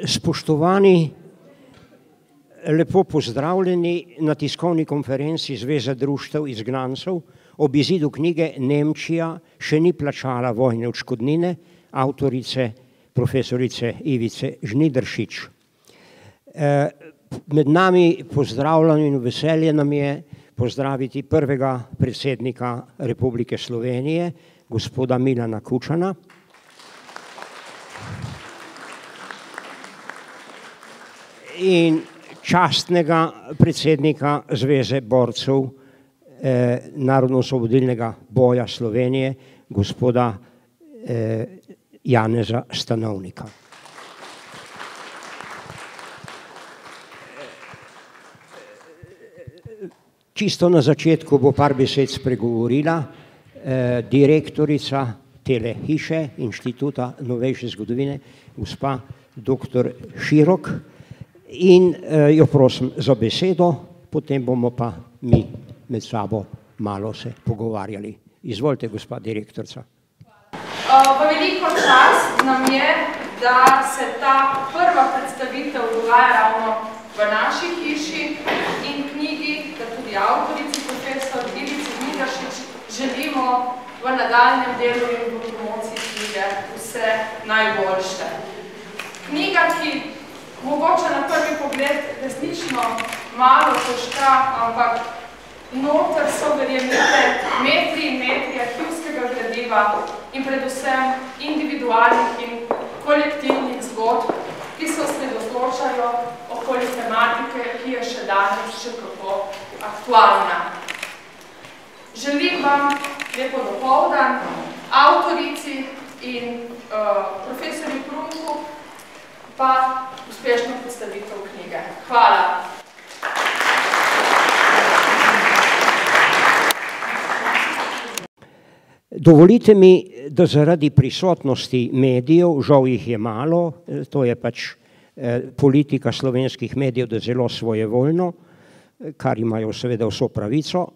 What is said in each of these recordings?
Spoštovani, lepo pozdravljeni na tiskovni konferenci Zveze društev izgnancev ob izidu knjige Nemčija še ni plačala vojne odškodnine avtorice profesorice Ivice Žnidaršič. Med nami pozdravljam in veselje nam je pozdraviti prvega predsednika Republike Slovenije, gospoda Milana Kučana. In častnega predsednika Zveze borcev narodno-osvobodilnega boja Slovenije, gospoda Janeza Stanovnika. Čisto na začetku bo par besed spregovorila direktorica tele hiše Inštituta novejše zgodovine, gospa dr. Širok, in jo prosim za besedo, potem bomo pa mi med sabo malo se pogovarjali. Izvolite, gospa direktorica. V veliko čast nam je, da se ta prva predstavitev dogaja ravno v naši hiši in knjigi, da tudi avtorici profesor Ivici Žnidaršič želimo v nadaljnjem delu in v promociji knjige vse najboljše. Knjiga, ki mogoče na prvi pogled resnično malo težka, ampak noter so, verjemite, metri in metri arhivskega gradiva in predvsem individualnih in kolektivnih zgodb, ki se osredotočajo okoli tematike, ki je še danes še kako aktualna. Želim vam lepo dopoldan, avtorici in profesorju Prunku pa uspešno predstavitev knjige. Hvala. Dovolite mi, da zaradi prisotnosti medijev, žal jih je malo, to je pač politika slovenskih medijev, da zelo svojevoljno, kar imajo seveda vso pravico,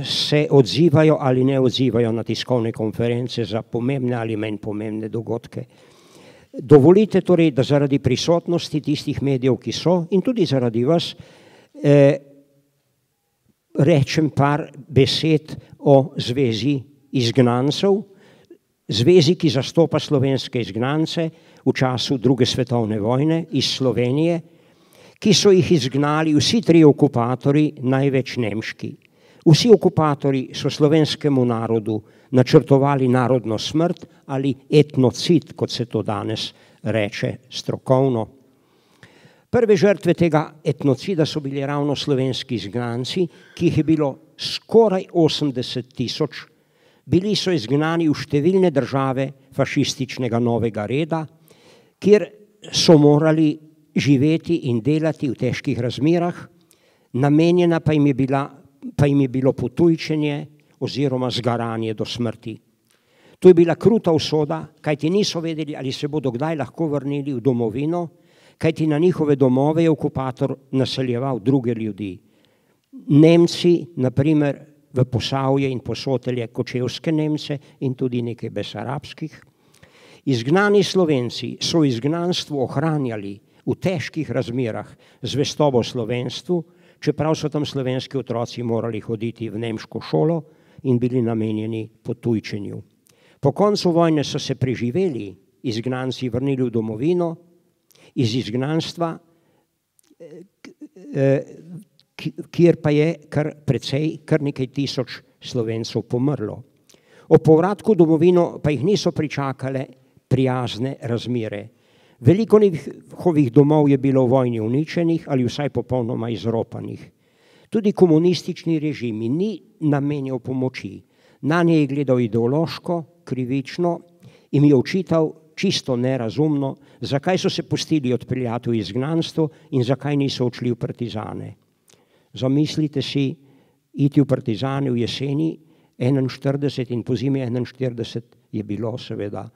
se odzivajo ali ne odzivajo na tiskovne konference za pomembne ali manj pomembne dogodke. Dovolite torej, da zaradi prisotnosti tistih medijev, ki so, in tudi zaradi vas, rečem par besed o Zvezi izgnancev, zvezi, ki zastopa slovenske izgnance v času druge svetovne vojne iz Slovenije, ki so jih izgnali vsi tri okupatorji, največ nemški. Vsi okupatorji so slovenskemu narodu načrtovali narodno smrt ali etnocid, kot se to danes reče strokovno. Prve žrtve tega etnocida so bili ravno slovenski izgnanci, ki jih je bilo skoraj 80 000. Bili so izgnani v številne države fašističnega novega reda, kjer so morali živeti in delati v težkih razmerah, namenjena pa jim je bilo potujčenje oziroma zgaranje do smrti. To je bila kruta usoda, kajti niso vedeli, ali se bodo kdaj lahko vrnili v domovino, kajti na njihove domove je okupator naseljeval druge ljudi. Nemci, na primer v Posavje in Posotelje, kočevske Nemce in tudi nekaj besarabskih. Izgnani Slovenci so izgnanstvo ohranjali v težkih razmerah zvestobo slovenstvu, čeprav so tam slovenski otroci morali hoditi v nemško šolo in bili namenjeni potujčenju. Po koncu vojne so se preživeli izgnanci vrnili v domovino, iz izgnanstva, kjer pa je kar nekaj tisoč Slovencev pomrlo. O povratku v domovino pa jih niso pričakale prijazne razmere. Veliko njihovih domov je bilo v vojni uničenih ali vsaj popolnoma izropanih. Tudi komunistični režim ni namenjal pomoči. Nanje je gledal ideološko, krivično in je očital čisto nerazumno, zakaj so se pustili odpeljati v izgnanstvo in zakaj niso odšli v partizane. Zamislite si, iti v partizane v jeseni 41 in po zimi 41 je bilo seveda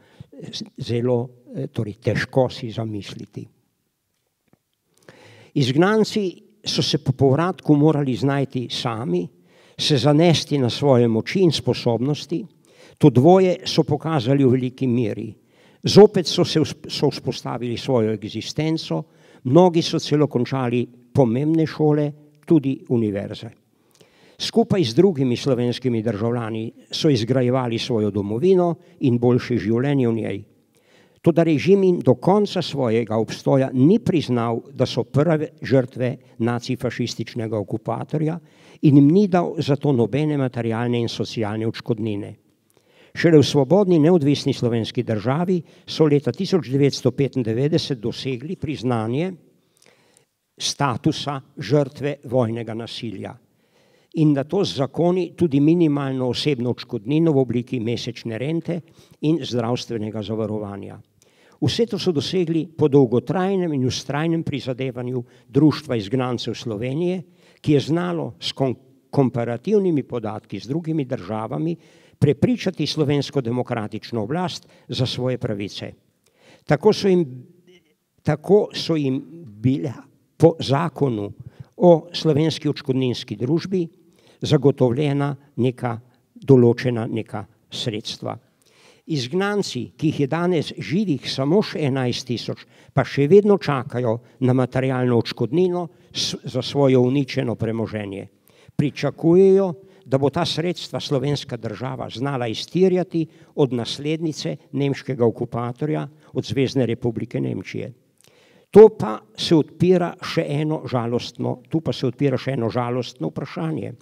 zelo težko si zamisliti. Izgnanci so se po povratku morali znajti sami, se zanesti na svoje moči in sposobnosti. To dvoje so pokazali v veliki meri. Zopet so vzpostavili svojo eksistenco, mnogi so celo končali pomembne šole, tudi univerze. Skupaj z drugimi slovenskimi državljani so izgrajevali svojo domovino in boljše življenje v njej. Toda režim jim do konca svojega obstoja ni priznal, da so prve žrtve nacifašističnega okupatorja in jim ni dal za to nobene materialne in socialne odškodnine. Šele v svobodni, neodvisni slovenski državi so leta 1995 dosegli priznanje statusa žrtve vojnega nasilja in da to z zakoni tudi minimalno osebno odškodnino v obliki mesečne rente in zdravstvenega zavarovanja. Vse to so dosegli po dolgotrajnem in vztrajnem prizadevanju Društva izgnancev Slovenije, ki je znalo s komparativnimi podatki z drugimi državami prepričati slovensko demokratično oblast za svoje pravice. Tako so jim bile po zakonu o slovenski odškodninski družbi zagotovljena določena neka sredstva. Izgnanci, ki jih je danes živih samo še 11 000, pa še vedno čakajo na materialno odškodnino za svoje uničeno premoženje. Pričakujejo, da bo ta sredstva slovenska država znala izterjati od naslednice nemškega okupatorja, od Zvezne republike Nemčije. Tu pa se odpira še eno žalostno vprašanje.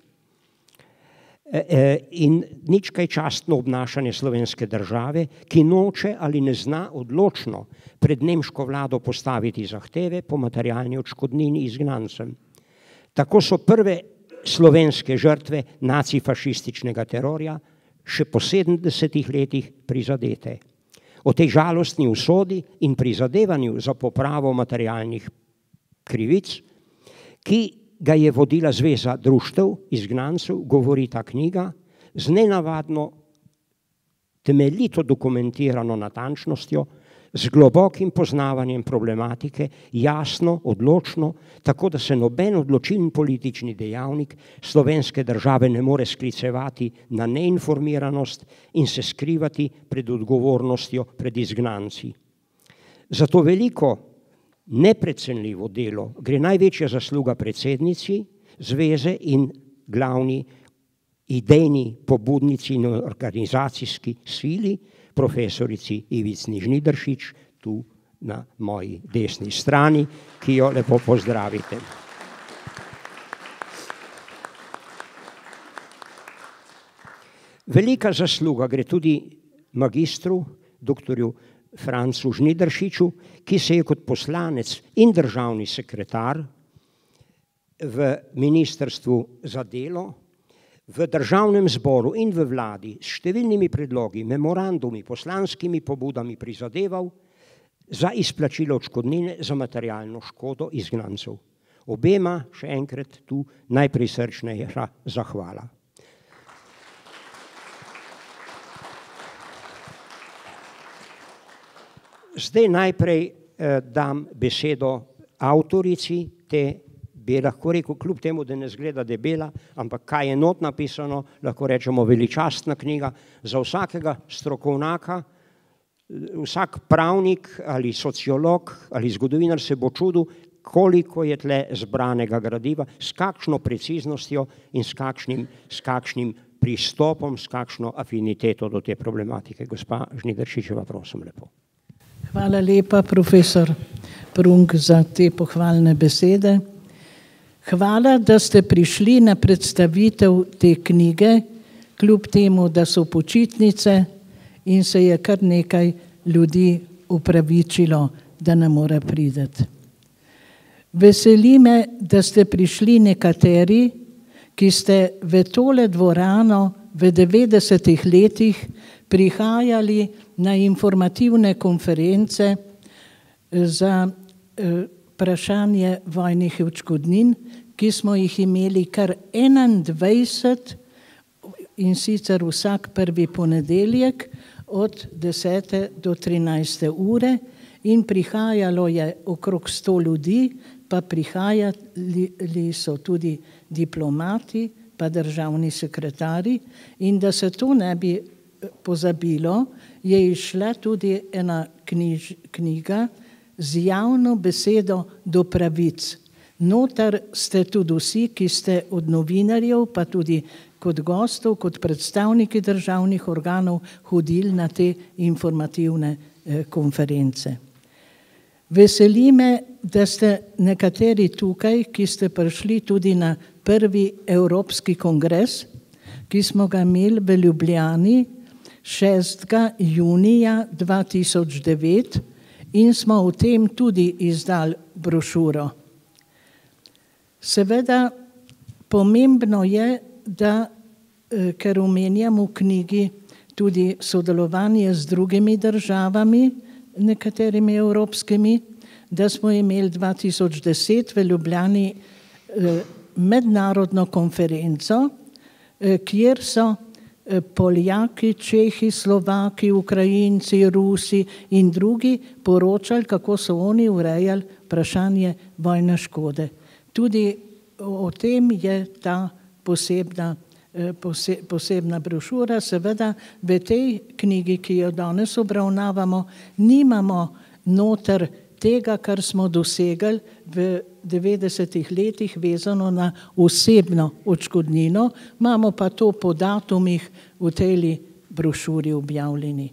In nič kaj častno obnašanje slovenske države, ki noče ali ne zna odločno pred nemško vlado postaviti zahteve po materialni odškodnini izgnancem. Tako so prve slovenske žrtve nacifašističnega terorja še po 70 letih prizadete. O tej žalostni usodi in prizadevanju za popravo materialnih krivic, ki ga je vodila Zveza društev izgnancev, govori ta knjiga z nenavadno temeljito dokumentirano natančnostjo, z globokim poznavanjem problematike, jasno, odločno, tako da se noben odločilen politični dejavnik slovenske države ne more sklicevati na neinformiranost in se skrivati pred odgovornostjo pred izgnanci. Za to veliko neprecenljivo delo gre največja zasluga predsednici zveze in glavni idejni pobudnici in organizacijski sili, profesorici Ivici Žnidaršič, tu na moji desni strani, ki jo lepo pozdravite. Velika zasluga gre tudi magistru, doktorju Francu Žnidaršiču, ki se je kot poslanec in državni sekretar v Ministrstvu za delo, v državnem zboru in v vladi s številnimi predlogi, memorandumi, poslanskimi pobudami prizadeval za izplačilo odškodnine za materialno škodo izgnancev. Obema še enkrat tu najprisrčnejša zahvala. Zdaj najprej dam besedo avtorici te, bi lahko rekel, kljub temu, da ne zgleda debela, ampak kaj je not napisano, lahko rečemo veličastna knjiga za vsakega strokovnjaka, vsak pravnik ali sociolog ali zgodovinar se bo čudil, koliko je tle zbranega gradiva, s kakšno preciznostjo in s kakšnim pristopom, s kakšno afiniteto do te problematike. Gospa Žnidaršičeva, prosim lepo. Hvala lepa, profesor Prunk, za te pohvalne besede. Hvala, da ste prišli na predstavitev te knjige, kljub temu, da so počitnice in se je kar nekaj ljudi upravičilo, da ne more priti. Veseli me, da ste prišli nekateri, ki ste v tole dvorano v 90-ih letih prihajali na informativne konference za vprašanje vojnih odškodnin, ki smo jih imeli kar 21, in sicer vsak prvi ponedeljek od 10. do 13. ure, in prihajalo je okrog 100 ljudi, pa prihajali so tudi diplomati, pa državni sekretari, in da se to ne bi pozabilo, je izšla tudi ena knjiga z javno besedo do pravic. Notar ste tudi vsi, ki ste od novinarjev, pa tudi kot gostov, kot predstavniki državnih organov hodili na te informativne konference. Veseli me, da ste nekateri tukaj, ki ste prišli tudi na prvi Evropski kongres, ki smo ga imeli v Ljubljani 6. junija 2009 in smo v tem tudi izdali brošuro. Seveda, pomembno je, da, ker omenjam v knjigi tudi sodelovanje z drugimi državami, nekaterimi evropskimi, da smo imeli 2010 v Ljubljani mednarodno konferenco, kjer so Poljaki, Čehi, Slovaki, Ukrajinci, Rusi in drugi poročali, kako so oni urejali vprašanje vojne škode. Tudi o tem je ta posebna brošura. Seveda v tej knjigi, ki jo danes obravnavamo, nimamo noter tega, kar smo dosegli v 90. letih vezano na osebno odškodnino, imamo pa to po datumih v tej brošuri objavljeni.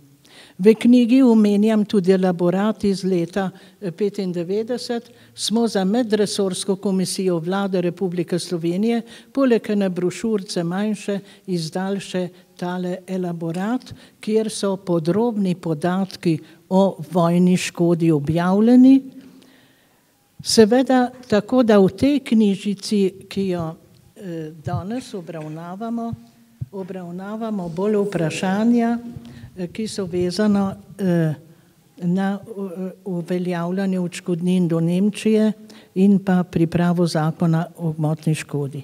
V knjigi omenjam tudi elaborat iz leta 1995, smo za medresorsko komisijo Vlade Republike Slovenije, poleg ene brošurce manjše, izdali še tale elaborat, kjer so podrobni podatki o vojni škodi objavljeni. Seveda, tako da v tej knjižici, ki jo danes obravnavamo bolj vprašanja, ki so vezana na uveljavljanje odškodnin do Nemčije in pa pripravo zakona o gmotni škodi.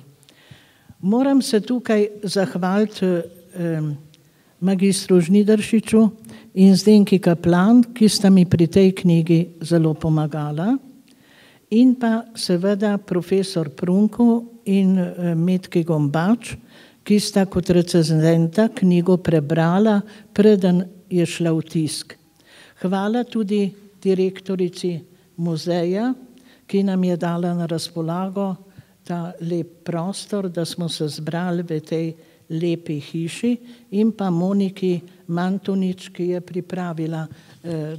Moram se tukaj zahvaliti magistru Žnidaršiču in Zdenki Kaplan, ki sta mi pri tej knjigi zelo pomagala, in pa seveda profesor Prunko in Metki Gombač, ki sta kot recenzenta knjigo prebrala, preden je šla v tisk. Hvala tudi direktorici muzeja, ki nam je dala na razpolago ta lep prostor, da smo se zbrali v tej lepi hiši, in pa Moniki Mantonič, ki je pripravila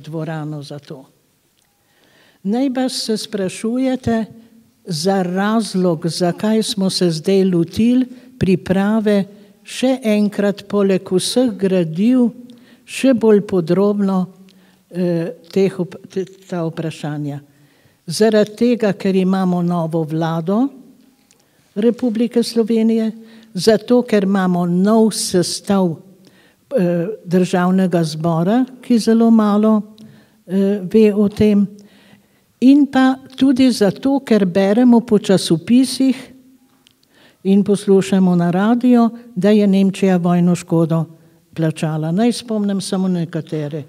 dvorano za to. Najbrž se sprašujete za razlog, zakaj smo se zdaj lotili priprave še enkrat poleg vseh gradiv, še bolj podrobno ta vprašanja. Zaradi tega, ker imamo novo vlado Republike Slovenije, zato, ker imamo nov sestav državnega zbora, ki zelo malo ve o tem, in pa tudi zato, ker beremo po časopisih in poslušamo na radio, da je Nemčija vojno škodo plačala. Naj spomnim samo nekatere.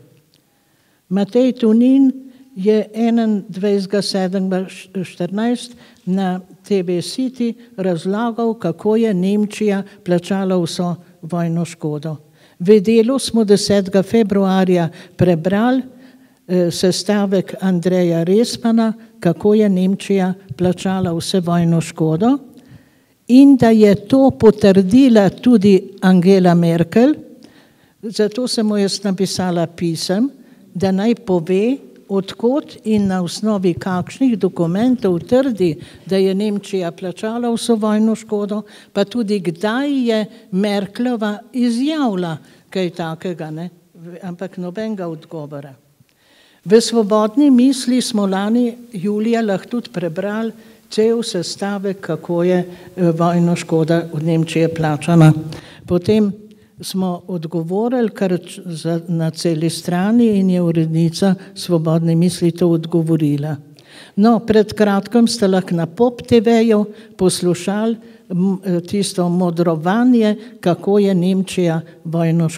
Matej Tonin je 21.7.14 na TV City razlagal, kako je Nemčija plačala vso vojno škodo. V Delu smo 10. februarja prebrali sestavek Andreja Resmana, kako je Nemčija plačala vse vojno škodo, in da je to potrdila tudi Angela Merkel. Zato sem mu jaz napisala pisem, da naj pove, odkot in na osnovi kakšnih dokumentov trdi, da je Nemčija plačala vso vojno škodo, pa tudi kdaj je Merklova izjavila kaj takega, ne? Ampak nobenega odgovora. V Svobodni misli smo lani julija lahko tudi prebrali cel sestavek, kako je vojno škoda od Nemčije plačana. Potem smo odgovorili kar na celi strani in je urednica Svobodne misli to odgovorila. No, pred kratkim ste lahko na Pop TV-ju poslušali tisto modrovanje, kako je Nemčija vojno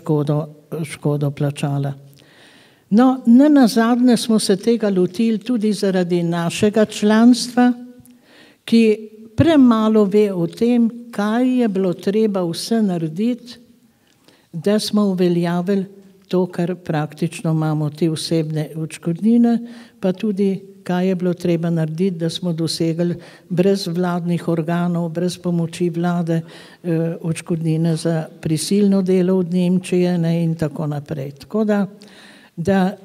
škodo plačala. No, nenazadnje smo se tega lotili tudi zaradi našega članstva, ki premalo ve o tem, kaj je bilo treba vse narediti da smo uveljavili to, kar praktično imamo, te osebne odškodnine, pa tudi, kaj je bilo treba narediti, da smo dosegli brez vladnih organov, brez pomoči vlade, odškodnine za prisilno delo od Nemčije in tako naprej. Tako da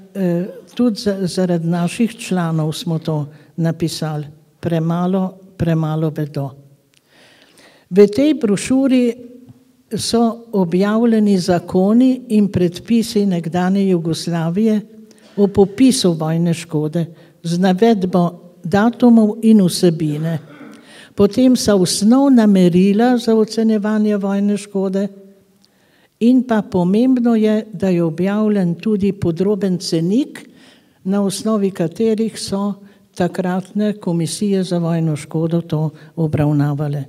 tudi zaradi naših članov smo to napisali, premalo vedo. V tej brošuri so objavljeni zakoni in predpisi nekdanje Jugoslavije o popisu vojne škode z navedbo datumov in vsebine. Potem so osnovna merila za ocenjevanje vojne škode in pa pomembno je, da je objavljen tudi podroben cenik, na osnovi katerih so takratne komisije za vojno škodo to obravnavale.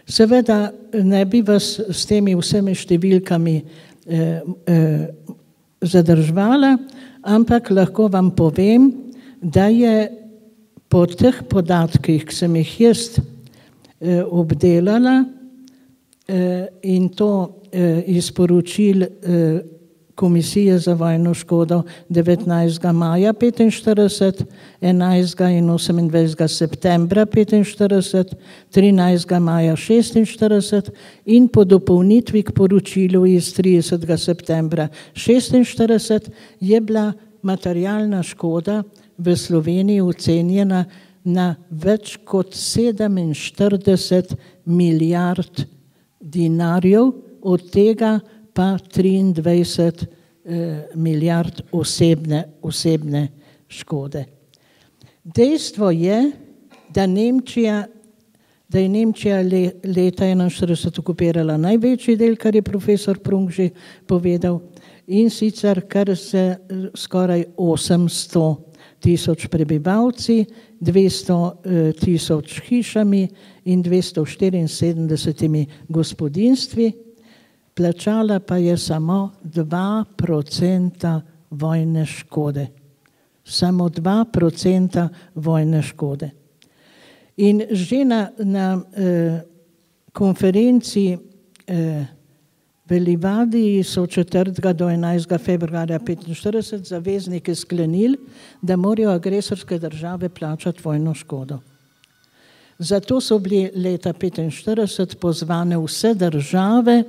Seveda ne bi vas s temi vsemi številkami zadržvala, ampak lahko vam povem, da je po teh podatkih, ki sem jih jaz obdelala in to iz poročil Komisije za vojno škodo 19. maja 1945, 11. in 28. septembra 1945, 13. maja 1946 in po dopolnitvi k poročilu iz 30. septembra 1946 je bila materialna škoda v Sloveniji ocenjena na več kot 47 milijard dinarjev, od tega pa 23 milijard osebne škode. Dejstvo je, da je Nemčija leta 1941 okupirala največji del, kar je profesor Prunk že povedal, in sicer kar se skoraj 800 tisoč prebivalci, 200 tisoč hišami in 274 gospodinstvi, plačala pa je samo 2% vojne škode. Samo 2% vojne škode. In že na konferenci v Livadiji so 4. do 11. februarja 1945 zavezniki sklenili, da morajo agresorske države plačati vojno škodo. Zato so bili leta 1945 pozvane vse države,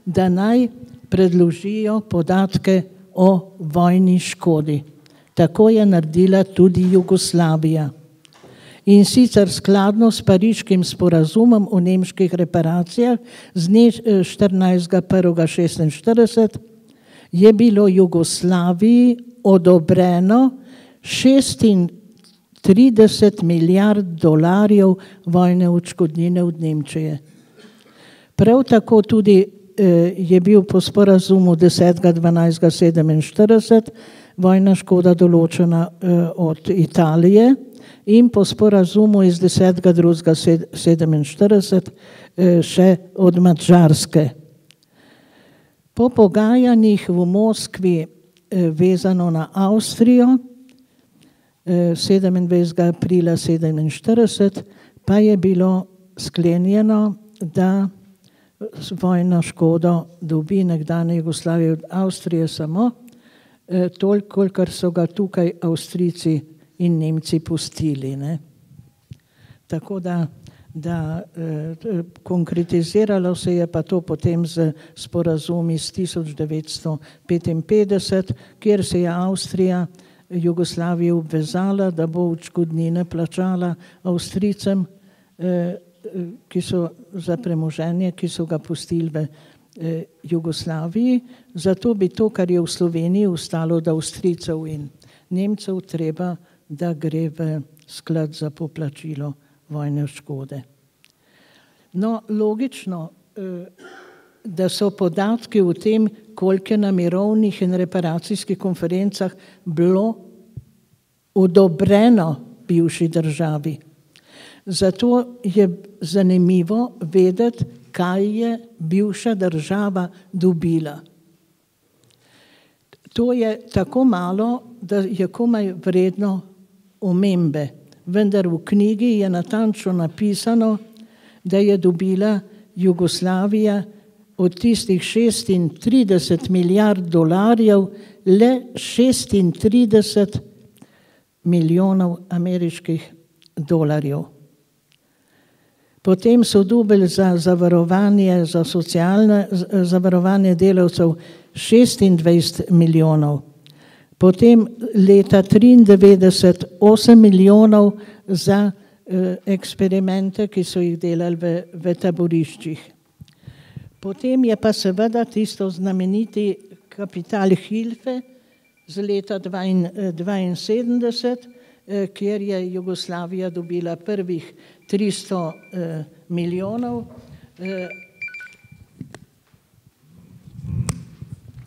da naj predložijo podatke o vojni škodi. Tako je naredila tudi Jugoslavija. In sicer skladno s Pariškim sporazumom o nemških reparacijah z dne 14.1.1946 je bilo Jugoslaviji odobreno 36 milijard dolarjev vojne odškodnine od Nemčije. Prav tako tudi je bil po sporazumu 10.12.1947 vojna škoda določena od Italije in po sporazumu iz 10.2.1947 še od Madžarske. Po pogajanjih v Moskvi vezano na Avstrijo 27. aprila 1947 pa je bilo sklenjeno, da vojno škodo dobi nekdanja Jugoslavija od Avstrije samo toliko, kolikor so ga tukaj Avstrijci in Nemci pustili. Ne? Tako da konkretiziralo se je pa to potem z sporazumi iz 1955, kjer se je Avstrija Jugoslaviji obvezala, da bo odškodnine plačala Avstrijcem, ki so za premoženje, ki so ga pustili v Jugoslaviji. Zato bi to, kar je v Sloveniji ostalo od Avstrijcev in Nemcev, treba, da gre v sklad za poplačilo vojne škode. No, logično, da so podatki o tem, koliko je na mirovnih in reparacijskih konferencah bilo odobreno bivši državi. Zato je zanimivo vedeti, kaj je bivša država dobila. To je tako malo, da je komaj vredno omembe, vendar v knjigi je natančno napisano, da je dobila Jugoslavija od tistih 36 milijard dolarjev le 36 milijonov ameriških dolarjev. Potem so dobili za zavarovanje, za socialne zavarovanje delavcev 26 milijonov. Potem leta 1993 8 milijonov za eksperimente, ki so jih delali v taboriščih. Potem je pa seveda tisto znameniti kapital Hilfe z leta 1972, kjer je Jugoslavija dobila prvih 300 milijonov.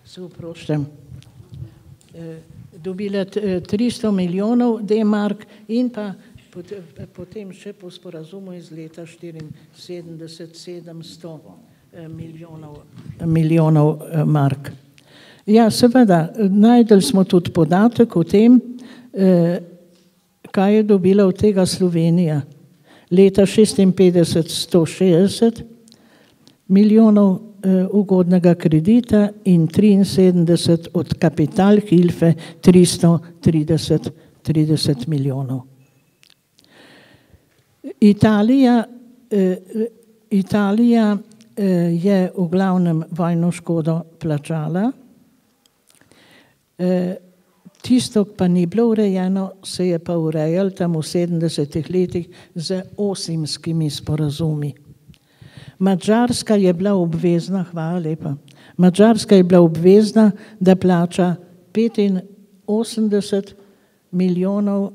Se oproščam. Dobila 300 milijonov D-mark in pa potem še po sporazumu iz leta 1974 700 milijonov mark. Ja, seveda, najdeli smo tudi podatek o tem, kaj je dobila od tega Slovenija. Leta 1956 160 milijonov ugodnega kredita in 73 od kapital Hilfe 330 milijonov. Italija je v glavnem vojno škodo plačala. Tisto, pa ni bilo urejeno, se je pa urejalo tam v 70-ih letih z osimskimi sporazumi. Madžarska je bila obvezna, hvala lepa, Madžarska je bila obvezna, da plača 85 milijonov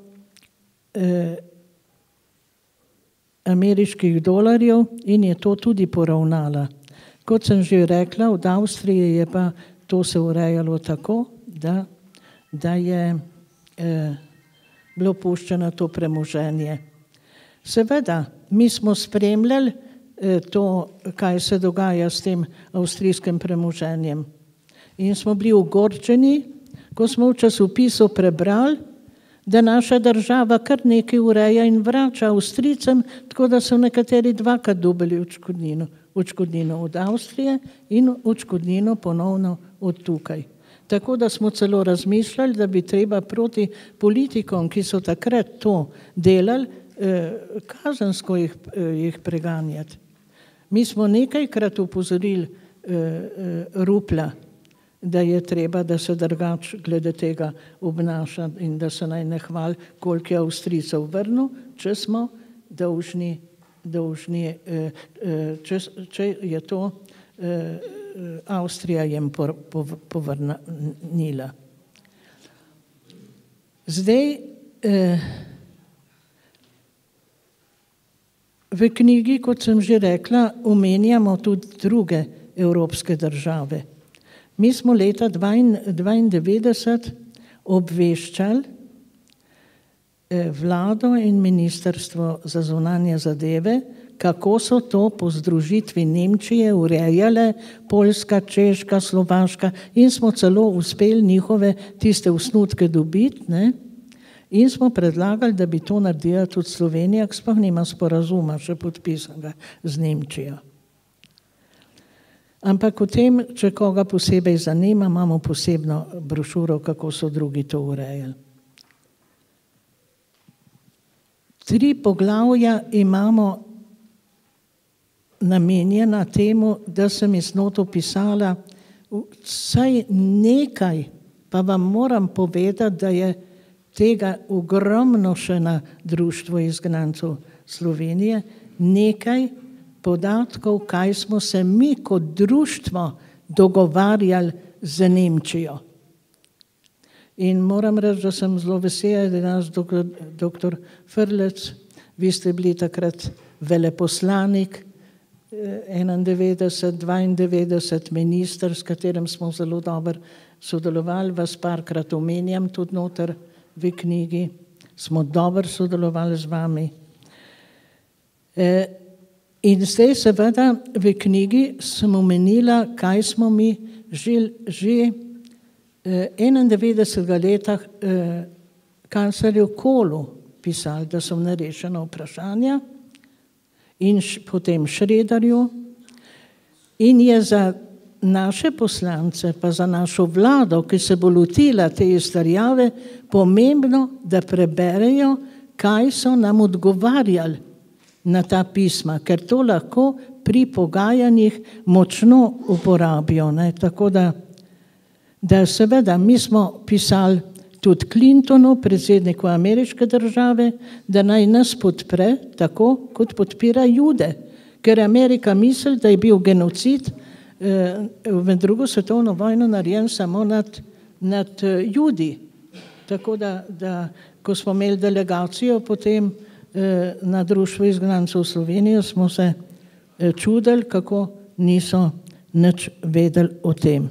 ameriških dolarjev in je to tudi poravnala. Kot sem že rekla, od Avstrije je pa to se urejalo tako, da je bilo puščeno to premoženje. Seveda, mi smo spremljali to, kaj se dogaja s tem avstrijskim premoženjem. In smo bili ogorčeni, ko smo v časopisu prebrali, da naša država kar nekaj ureja in vrača Avstrijcem, tako da so nekateri dvakrat dobili odškodnino od Avstrije in odškodnino ponovno od tukaj. Tako da smo celo razmišljali, da bi treba proti politikom, ki so takrat to delali, kazensko jih preganjati. Mi smo nekajkrat upozorili Rupla, da je treba, da se drugače glede tega obnaša in da se naj ne hvali, koliko je Avstrijcev vrnil, če smo dolžni, če je to Avstrija jim povrnila. Zdaj, v knjigi, kot sem že rekla, omenjamo tudi druge evropske države. Mi smo leta 1992 obveščali vlado in ministrstvo za zunanje zadeve, kako so to po združitvi Nemčije urejale Poljska, Češka, Slovaška in smo celo uspeli njihove tiste osnutke dobiti, ne? In smo predlagali, da bi to naredila tudi Slovenija, ki sploh nima sporazuma še podpisanega z Nemčijo. Ampak o tem, če koga posebej zanima, imamo posebno brošuro, kako so drugi to urejali. 3 poglavja imamo namenjena temu, da sem iz not opisala vsaj nekaj, pa vam moram povedati, da je tega ogromno še na Društvu izgnancev Slovenije, nekaj podatkov, kaj smo se mi kot društvo dogovarjali z Nemčijo. In moram reči, da sem zelo vesela, da je naš doktor Frlec, vi ste bili takrat veleposlanik, 91, 92, minister, s katerim smo zelo dobro sodelovali, vas parkrat omenjam tudi noter v knjigi, smo dobro sodelovali z vami. In zdaj seveda v knjigi sem omenila, kaj smo mi že 91. leta kanclerju Kohlu pisali, da so nerešena vprašanja in potem Šrederju. In je za naše poslance, pa za našo vlado, ki se bo lotila te izterjave, pomembno, da preberejo, kaj so nam odgovarjali na ta pisma, ker to lahko pri pogajanjih močno uporabijo. Tako da seveda mi smo pisali tudi Clintonu, predsedniku ameriške države, da naj nas podpre tako, kot podpira Jude, ker Amerika misli, da je bil genocid v drugo svetovno vojno narejen samo nad Judi. Tako da ko smo imeli delegacijo potem na Društvu izgnancev v Slovenijo, smo se čudili, kako niso nič vedeli o tem.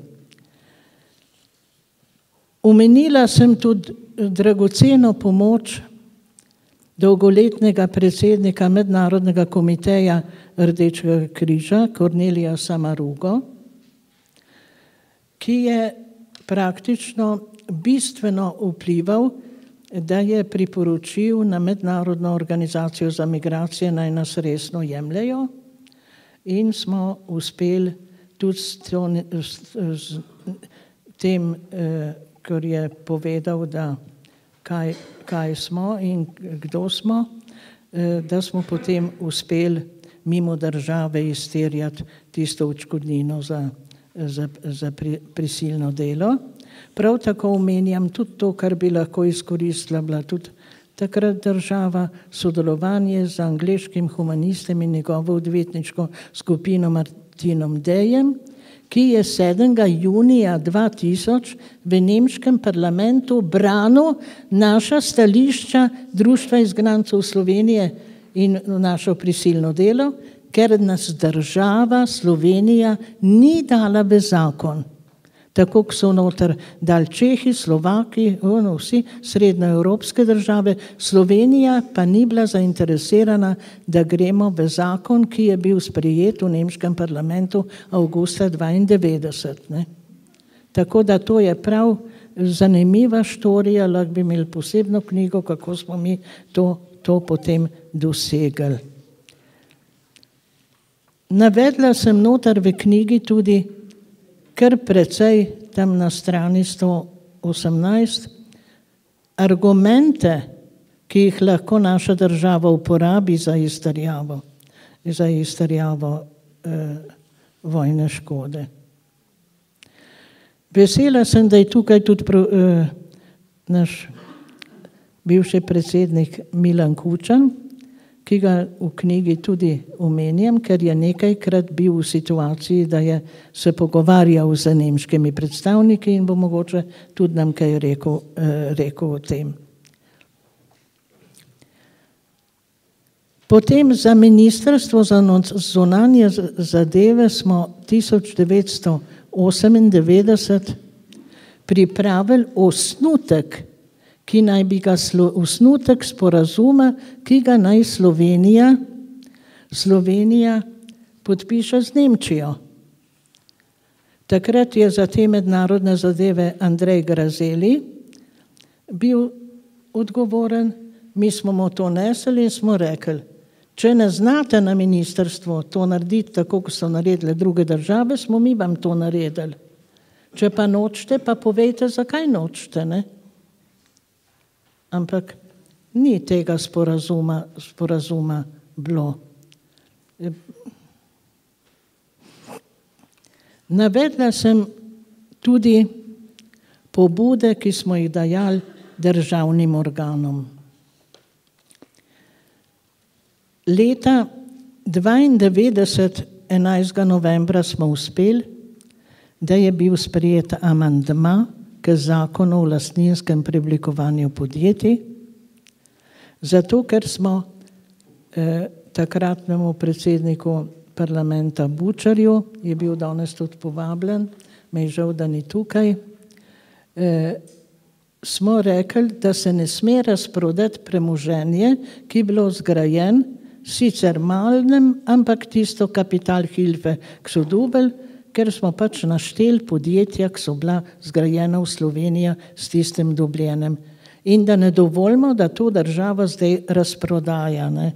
Omenila sem tudi dragoceno pomoč dolgoletnega predsednika Mednarodnega komiteja Rdečega križa, Kornelija Samarugo, ki je praktično bistveno vplival, da je priporočil na Mednarodno organizacijo za migracije, naj nas resno jemljajo, in smo uspeli tudi s tem, ker je povedal, da kaj smo in kdo smo, da smo potem uspeli mimo države izterjati tisto odškodnino za prisilno delo. Prav tako omenjam tudi to, kar bi lahko izkoristila bila tudi takrat država, sodelovanje z angleškim humanistom in njegovo odvetniško skupino Martinom Dejem, ki je 7. junija 2000 v nemškem parlamentu branil naša stališča Društva izgnancev Slovenije in našo prisilno delo, ker nas država Slovenija ni dala v zakon. Tako so noter dali Čehi, Slovaki, vsi srednjoevropske države, Slovenija pa ni bila zainteresirana, da gremo v zakon, ki je bil sprejet v nemškem parlamentu avgusta 1992. Tako da to je prav zanimiva štorija, lahko bi imeli posebno knjigo, kako smo mi to potem dosegli. Navedla sem noter v knjigi tudi kar precej, tam na strani 118, argumente, ki jih lahko naša država uporabi za izterjavo vojne škode. Vesela sem, da je tukaj tudi naš bivši predsednik Milan Kučan, ki ga v knjigi tudi omenjam, ker je nekajkrat bil v situaciji, da je se pogovarjal z nemškimi predstavniki in bo mogoče tudi nam kaj rekel o tem. Potem za Ministrstvo za zunanje zadeve smo 1998 pripravili osnutek, ki naj bi ga osnutek sporazuma, ki ga naj Slovenija podpiše z Nemčijo. Takrat je za te mednarodne zadeve Andrej Grazeli bil odgovoren, mi smo mu to nesli in smo rekli, če ne znate na ministrstvo to narediti tako, kot so naredile druge države, smo mi vam to naredili. Če pa nočete, pa povejte, zakaj nočete, ne? Ampak ni tega sporazuma bilo. Navedla sem tudi pobude, ki smo jih dajali državnim organom. Leta 1992, 11. novembra smo uspeli, da je bil sprejet amandma k zakonu o lastninskem preoblikovanju podjetij, zato ker smo takratnemu predsedniku parlamenta Bučarju, je bil danes tudi povabljen, me je žal, da ni tukaj, smo rekli, da se ne sme razprodati premoženje, ki je bilo zgrajen, sicer malnem, ampak tisto kapital Hilfe, ki so dobili, ker smo pač našteli podjetja, ki so bila zgrajena v Sloveniji s tistim dobljenem. In da ne dovolimo, da to država zdaj razprodaja. Ne?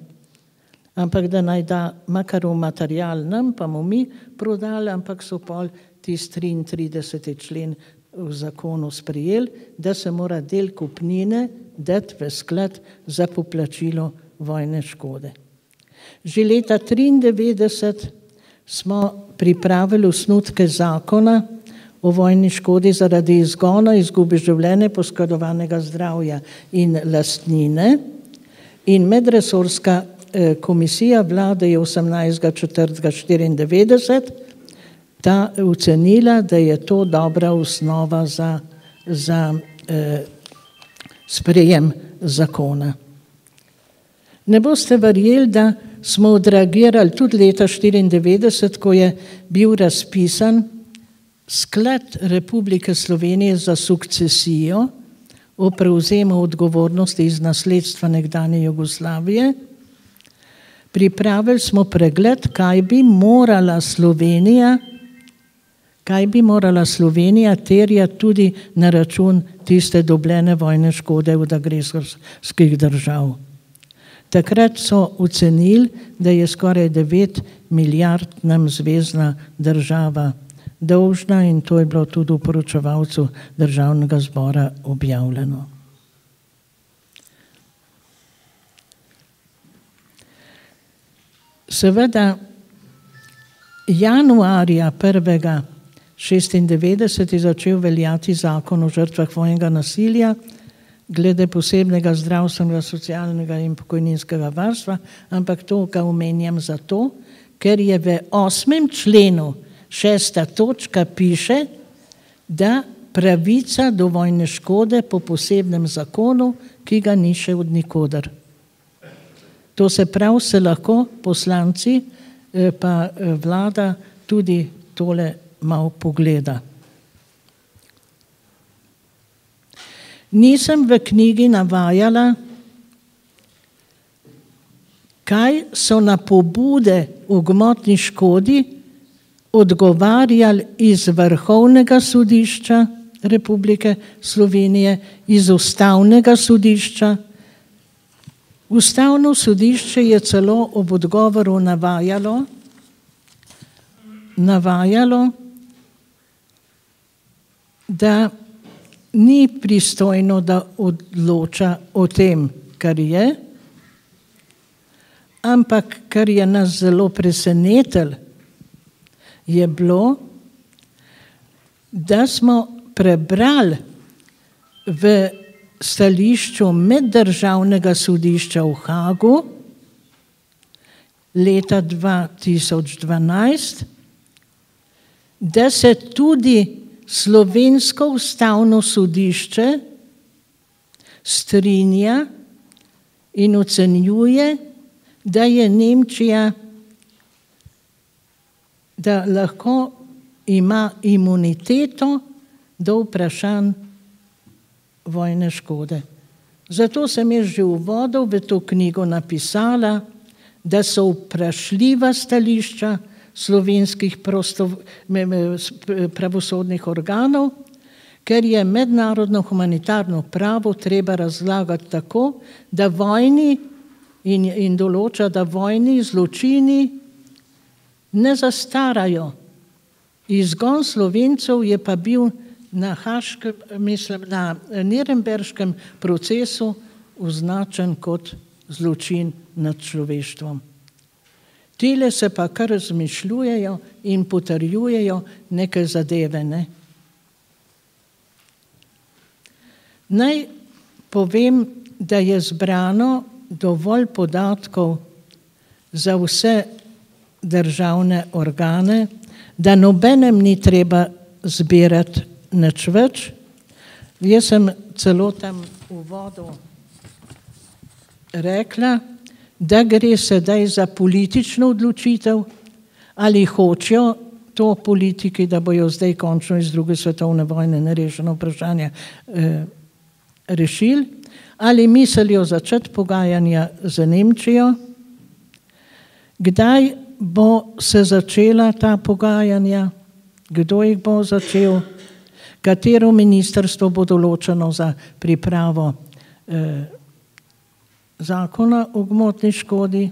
ampak da naj da makar v material nam, pa mu mi prodali, ampak so pol tisti 33. člen v zakonu sprejeli, da se mora del kupnine dati v sklad za poplačilo vojne škode. Že leta 1993 smo pripravili osnutke zakona o vojni škodi zaradi izgona, izgube življenja, poškodovanega zdravja in lastnine. In medresorska komisija vlade je 18.4.1994 ta ocenila, da je to dobra osnova za sprejem zakona. Ne boste verjeli, da smo odreagirali tudi leta 1994, ko je bil razpisan Sklad Republike Slovenije za sukcesijo o prevzemu odgovornosti iz nasledstva nekdanje Jugoslavije. Pripravili smo pregled, kaj bi morala Slovenija terjati tudi na račun tiste dobljene vojne škode od agresorskih držav. Takrat so ocenili, da je skoraj 9 milijard nam zvezna država dolžna in to je bilo tudi v poročevalcu Državnega zbora objavljeno. Seveda, januarja 1.96 je začel veljati zakon o žrtvah vojnega nasilja glede posebnega zdravstvenega, socialnega in pokojninskega varstva, ampak to ga omenjam zato, ker je v 8. členu 6. točka piše, da pravica do vojne škode po posebnem zakonu, ki ga ni še od nikoder. To se pravi, se lahko poslanci pa vlada tudi tole malo pogleda. Nisem v knjigi navajala, kaj so na pobude o gmotni škodi odgovarjali iz Vrhovnega sodišča Republike Slovenije, iz Ustavnega sodišča. Ustavno sodišče je celo ob odgovoru navajalo, da ni pristojno, da odloča o tem, kar je, ampak kar je nas zelo presenetilo, je bilo, da smo prebrali v stališču Meddržavnega sodišča v Hagu leta 2012, da se tudi Slovensko ustavno sodišče strinja in ocenjuje, da je Nemčija, da lahko ima imuniteto do vprašanj vojne škode. Zato sem jaz že v uvodu v to knjigo napisala, da so vprašljiva stališča slovenskih pravosodnih organov, ker je mednarodno humanitarno pravo treba razlagati tako, da vojni in določa, da vojni zločini ne zastarajo. Izgon Slovencev je pa bil na Nürnberškem procesu označen kot zločin nad človeštvom. Tile se pa kar razmišljujejo in potrjujejo neke zadeve. Ne? Naj povem, da je zbrano dovolj podatkov za vse državne organe, da nobenem ni treba zbirati nič več. Jaz sem celo tam v uvodu rekla, da gre sedaj za politično odločitev, ali hočejo to politiki, da bojo zdaj končno iz druge svetovne vojne nerešeno vprašanje rešili, ali mislijo začeti pogajanja z Nemčijo, kdaj bo se začela ta pogajanja, kdo jih bo začel, katero ministrstvo bo določeno za pripravo zakona o gmotni škodi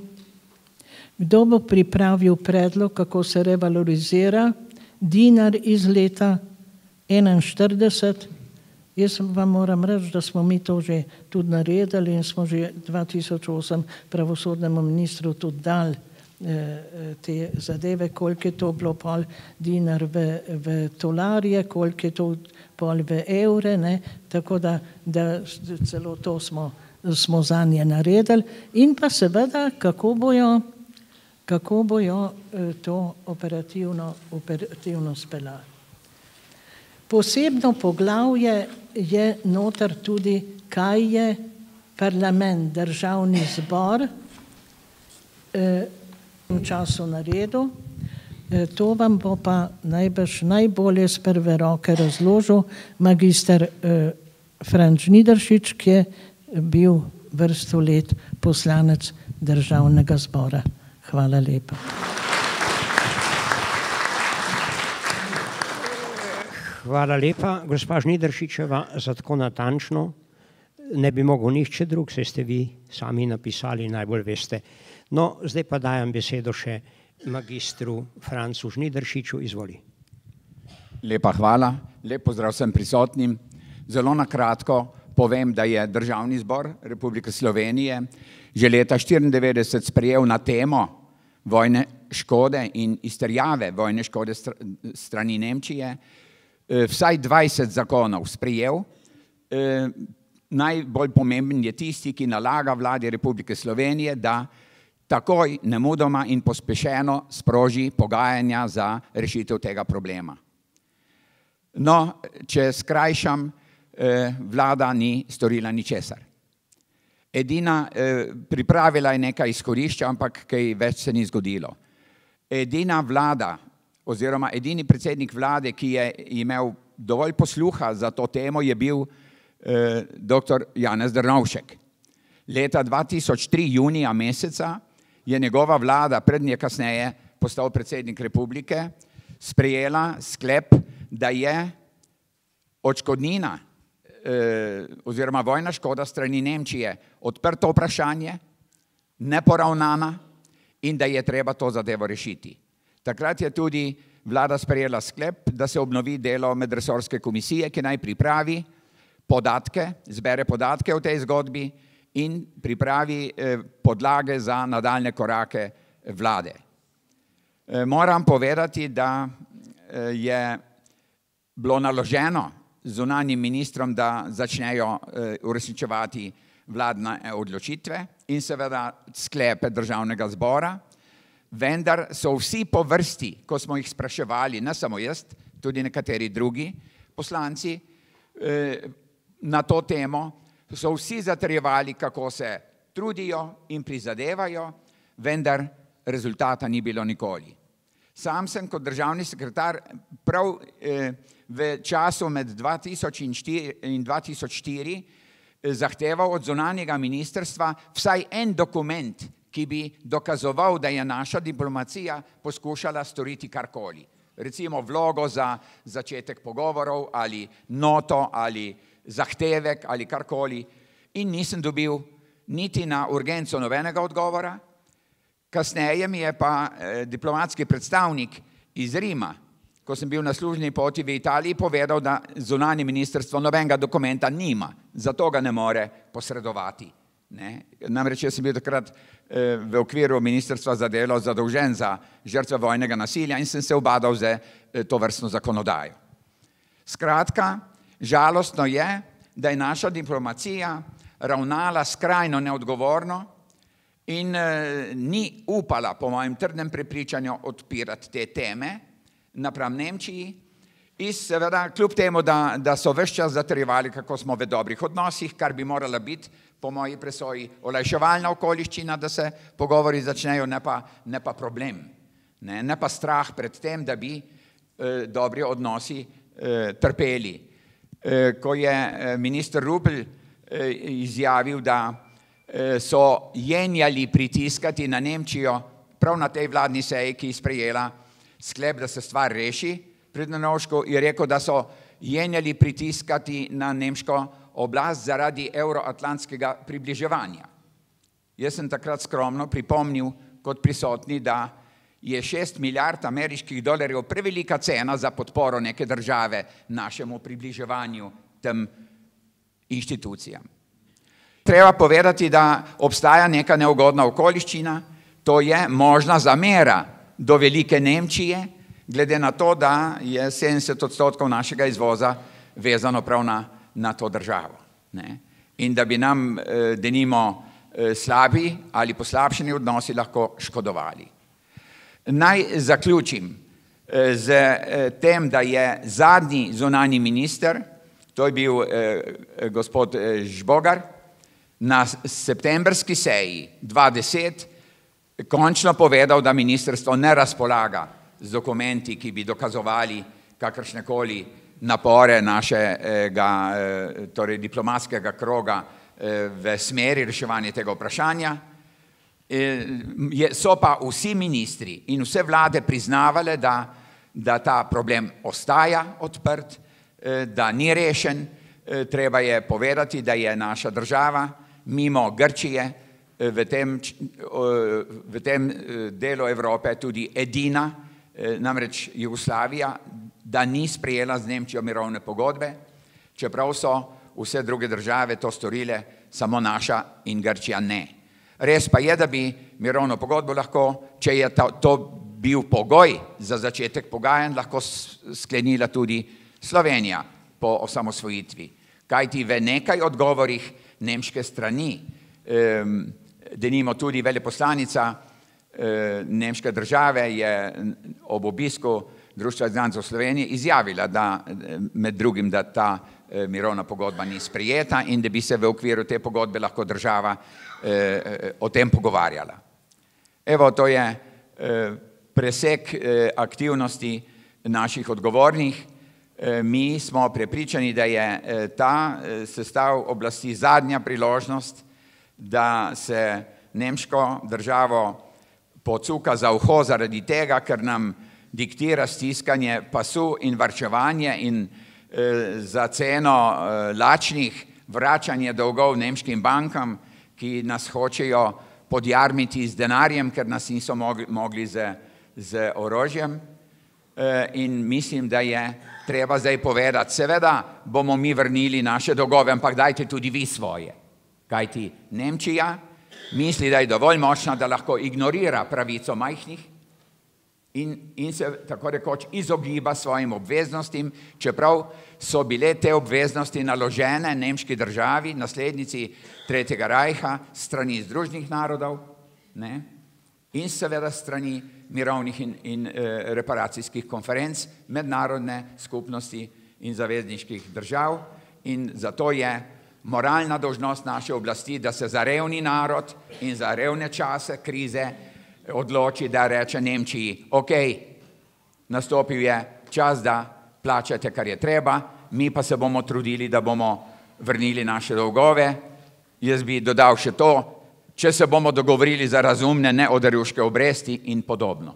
Kdo bo pripravil predlog, kako se revalorizira dinar iz leta 1941? Jaz vam moram reči, da smo mi to že tudi naredili in smo že 2008 pravosodnemu ministru tudi dali te zadeve, koliko je to bilo pol dinar v tolarje, koliko je to pol v evre, ne? Tako da celo to smo zanje naredili in pa seveda, kako bojo to operativno speljali. Posebno poglavje je noter tudi, kaj je parlament, državni zbor v času naredil. To vam bo pa najbolje z prve roke razložil magister Franc Žnidaršič, ki je bil vrsto let poslanec državnega zbora. Hvala lepa. Hvala lepa, gospa Žnidaršičeva, za tako natančno. Ne bi mogel nihče drug, saj ste vi sami napisali, najbolj veste. No, zdaj pa dajem besedo še magistru Francu Žnidaršiču, izvoli. Lepa hvala, lep pozdrav vsem prisotnim. Zelo na kratko povem, da je Državni zbor Republike Slovenije že leta 1994 sprejel na temo vojne škode in izterjave vojne škode strani Nemčije vsaj 20 zakonov sprejel. Najbolj pomemben je tisti, ki nalaga vladi Republike Slovenije, da takoj, nemudoma in pospešeno sproži pogajanja za rešitev tega problema. No, če skrajšam, vlada ni storila ničesar. Edina pripravila je nekaj izhodišča, ampak kaj več se ni zgodilo. Edina vlada oziroma edini predsednik vlade, ki je imel dovolj posluha za to temo, je bil dr. Janez Drnovšek. Leta 2003, junija meseca, je njegova vlada, prednje kasneje postal predsednik republike, sprejela sklep, da je odškodnina oziroma vojna škoda strani Nemčije odprto vprašanje, neporavnana in da je treba to zadevo rešiti. Takrat je tudi vlada sprejela sklep, da se obnovi delo medresorske komisije, ki naj pripravi podatke, zbere podatke o tej zgodbi in pripravi podlage za nadaljne korake vlade. Moram povedati, da je bilo naloženo zunanjim ministrom, da začnejo uresničevati vladne odločitve in seveda sklepe državnega zbora, vendar so vsi po vrsti, ko smo jih spraševali, ne samo jaz, tudi nekateri drugi poslanci, na to temo, so vsi zatrjevali, kako se trudijo in prizadevajo, vendar rezultata ni bilo nikoli. Sam sem kot državni sekretar prav v času med 2000 in 2004 zahteval od zunanjega ministrstva vsaj en dokument, ki bi dokazoval, da je naša diplomacija poskušala storiti karkoli. Recimo vlogo za začetek pogovorov ali noto ali zahtevek ali karkoli. In nisem dobil niti na urgenco nobenega odgovora. Kasneje mi je pa diplomatski predstavnik iz Rima, ko sem bil na službeni poti v Italiji, povedal, da zunanje ministrstvo nobenega dokumenta nima, zato ga ne more posredovati. Namreč jaz sem bil takrat v okviru ministrstva za delo zadolžen za žrtve vojnega nasilja in sem se ubadal za to vrstno zakonodajo. Skratka, žalostno je, da je naša diplomacija ravnala skrajno neodgovorno in ni upala, po mojem trdnem prepričanju, odpirati te teme napram Nemčiji. In seveda, kljub temu, da so ves čas zatrjevali, kako smo v dobrih odnosih, kar bi morala biti, po moji presoji, olajševalna okoliščina, da se pogovori začnejo, ne pa problem. Ne pa strah pred tem, da bi dobri odnosi trpeli. Ko je minister Rupel izjavil, da so jenjali pritiskati na Nemčijo prav na tej vladni seji, ki je sprejela sklep, da se stvar reši, pred Drnovšku je rekel, da so jenjali pritiskati na nemško oblast zaradi euroatlantskega približevanja. Jaz sem takrat skromno pripomnil, kot prisotni, da je 6 milijard ameriških dolarjev prevelika cena za podporo neke države našemu približevanju tem inštitucijam. Treba povedati, da obstaja neka neugodna okoliščina, to je možna zamera do velike Nemčije, glede na to, da je 70% našega izvoza vezano prav na to državo. Ne? In da bi nam, denimo, slabi ali poslabšeni odnosi lahko škodovali. Naj zaključim z tem, da je zadnji zunanji minister, to je bil gospod Žbogar, na septembrski seji 2010 končno povedal, da ministrstvo ne razpolaga z dokumenti, ki bi dokazovali kakršnekoli napore našega, torej diplomatskega kroga v smeri reševanja tega vprašanja. So pa vsi ministri in vse vlade priznavale, da ta problem ostaja odprt, da ni rešen. Treba je povedati, da je naša država mimo Grčije v tem delu Evrope tudi edina, namreč Jugoslavija, da ni sprejela z Nemčijo mirovne pogodbe, čeprav so vse druge države to storile, samo naša in Grčija ne. Res pa je, da bi mirovno pogodbo lahko, če je to bil pogoj za začetek pogajanj, lahko sklenila tudi Slovenija po osamosvojitvi. Kajti v nekaj odgovorih nemške strani, denimo tudi veleposlanica nemške države je ob obisku Društva izgnancev Slovenije izjavila, da med drugim, da ta mirovna pogodba ni sprejeta in da bi se v okviru te pogodbe lahko država o tem pogovarjala. Evo, to je presek aktivnosti naših odgovornih. Mi smo prepričani, da je ta sestav oblasti zadnja priložnost, da se nemško državo pocuka za uho zaradi tega, ker nam diktira stiskanje pasu in varčevanje in za ceno lačnih vračanje dolgov nemškim bankam, ki nas hočejo podjarmiti z denarjem, ker nas niso mogli z orožjem. In mislim, da je treba zdaj povedati, seveda bomo mi vrnili naše dolgove, ampak dajte tudi vi svoje. Kajti Nemčija misli, da je dovolj močna, da lahko ignorira pravico majhnih in se tako rekoč izogiba svojim obveznostim, čeprav so bile te obveznosti naložene nemški državi, naslednici Tretjega rajha, strani Združenih narodov, ne? In seveda strani mirovnih in reparacijskih konferenc, mednarodne skupnosti in zavezniških držav. In zato je moralna dolžnost naše oblasti, da se za revni narod in za revne čase krize odloči, da reče Nemčiji, ok, nastopil je čas, da plačate, kar je treba, mi pa se bomo trudili, da bomo vrnili naše dolgove. Jaz bi dodal še to, če se bomo dogovorili za razumne neoderuške obresti in podobno.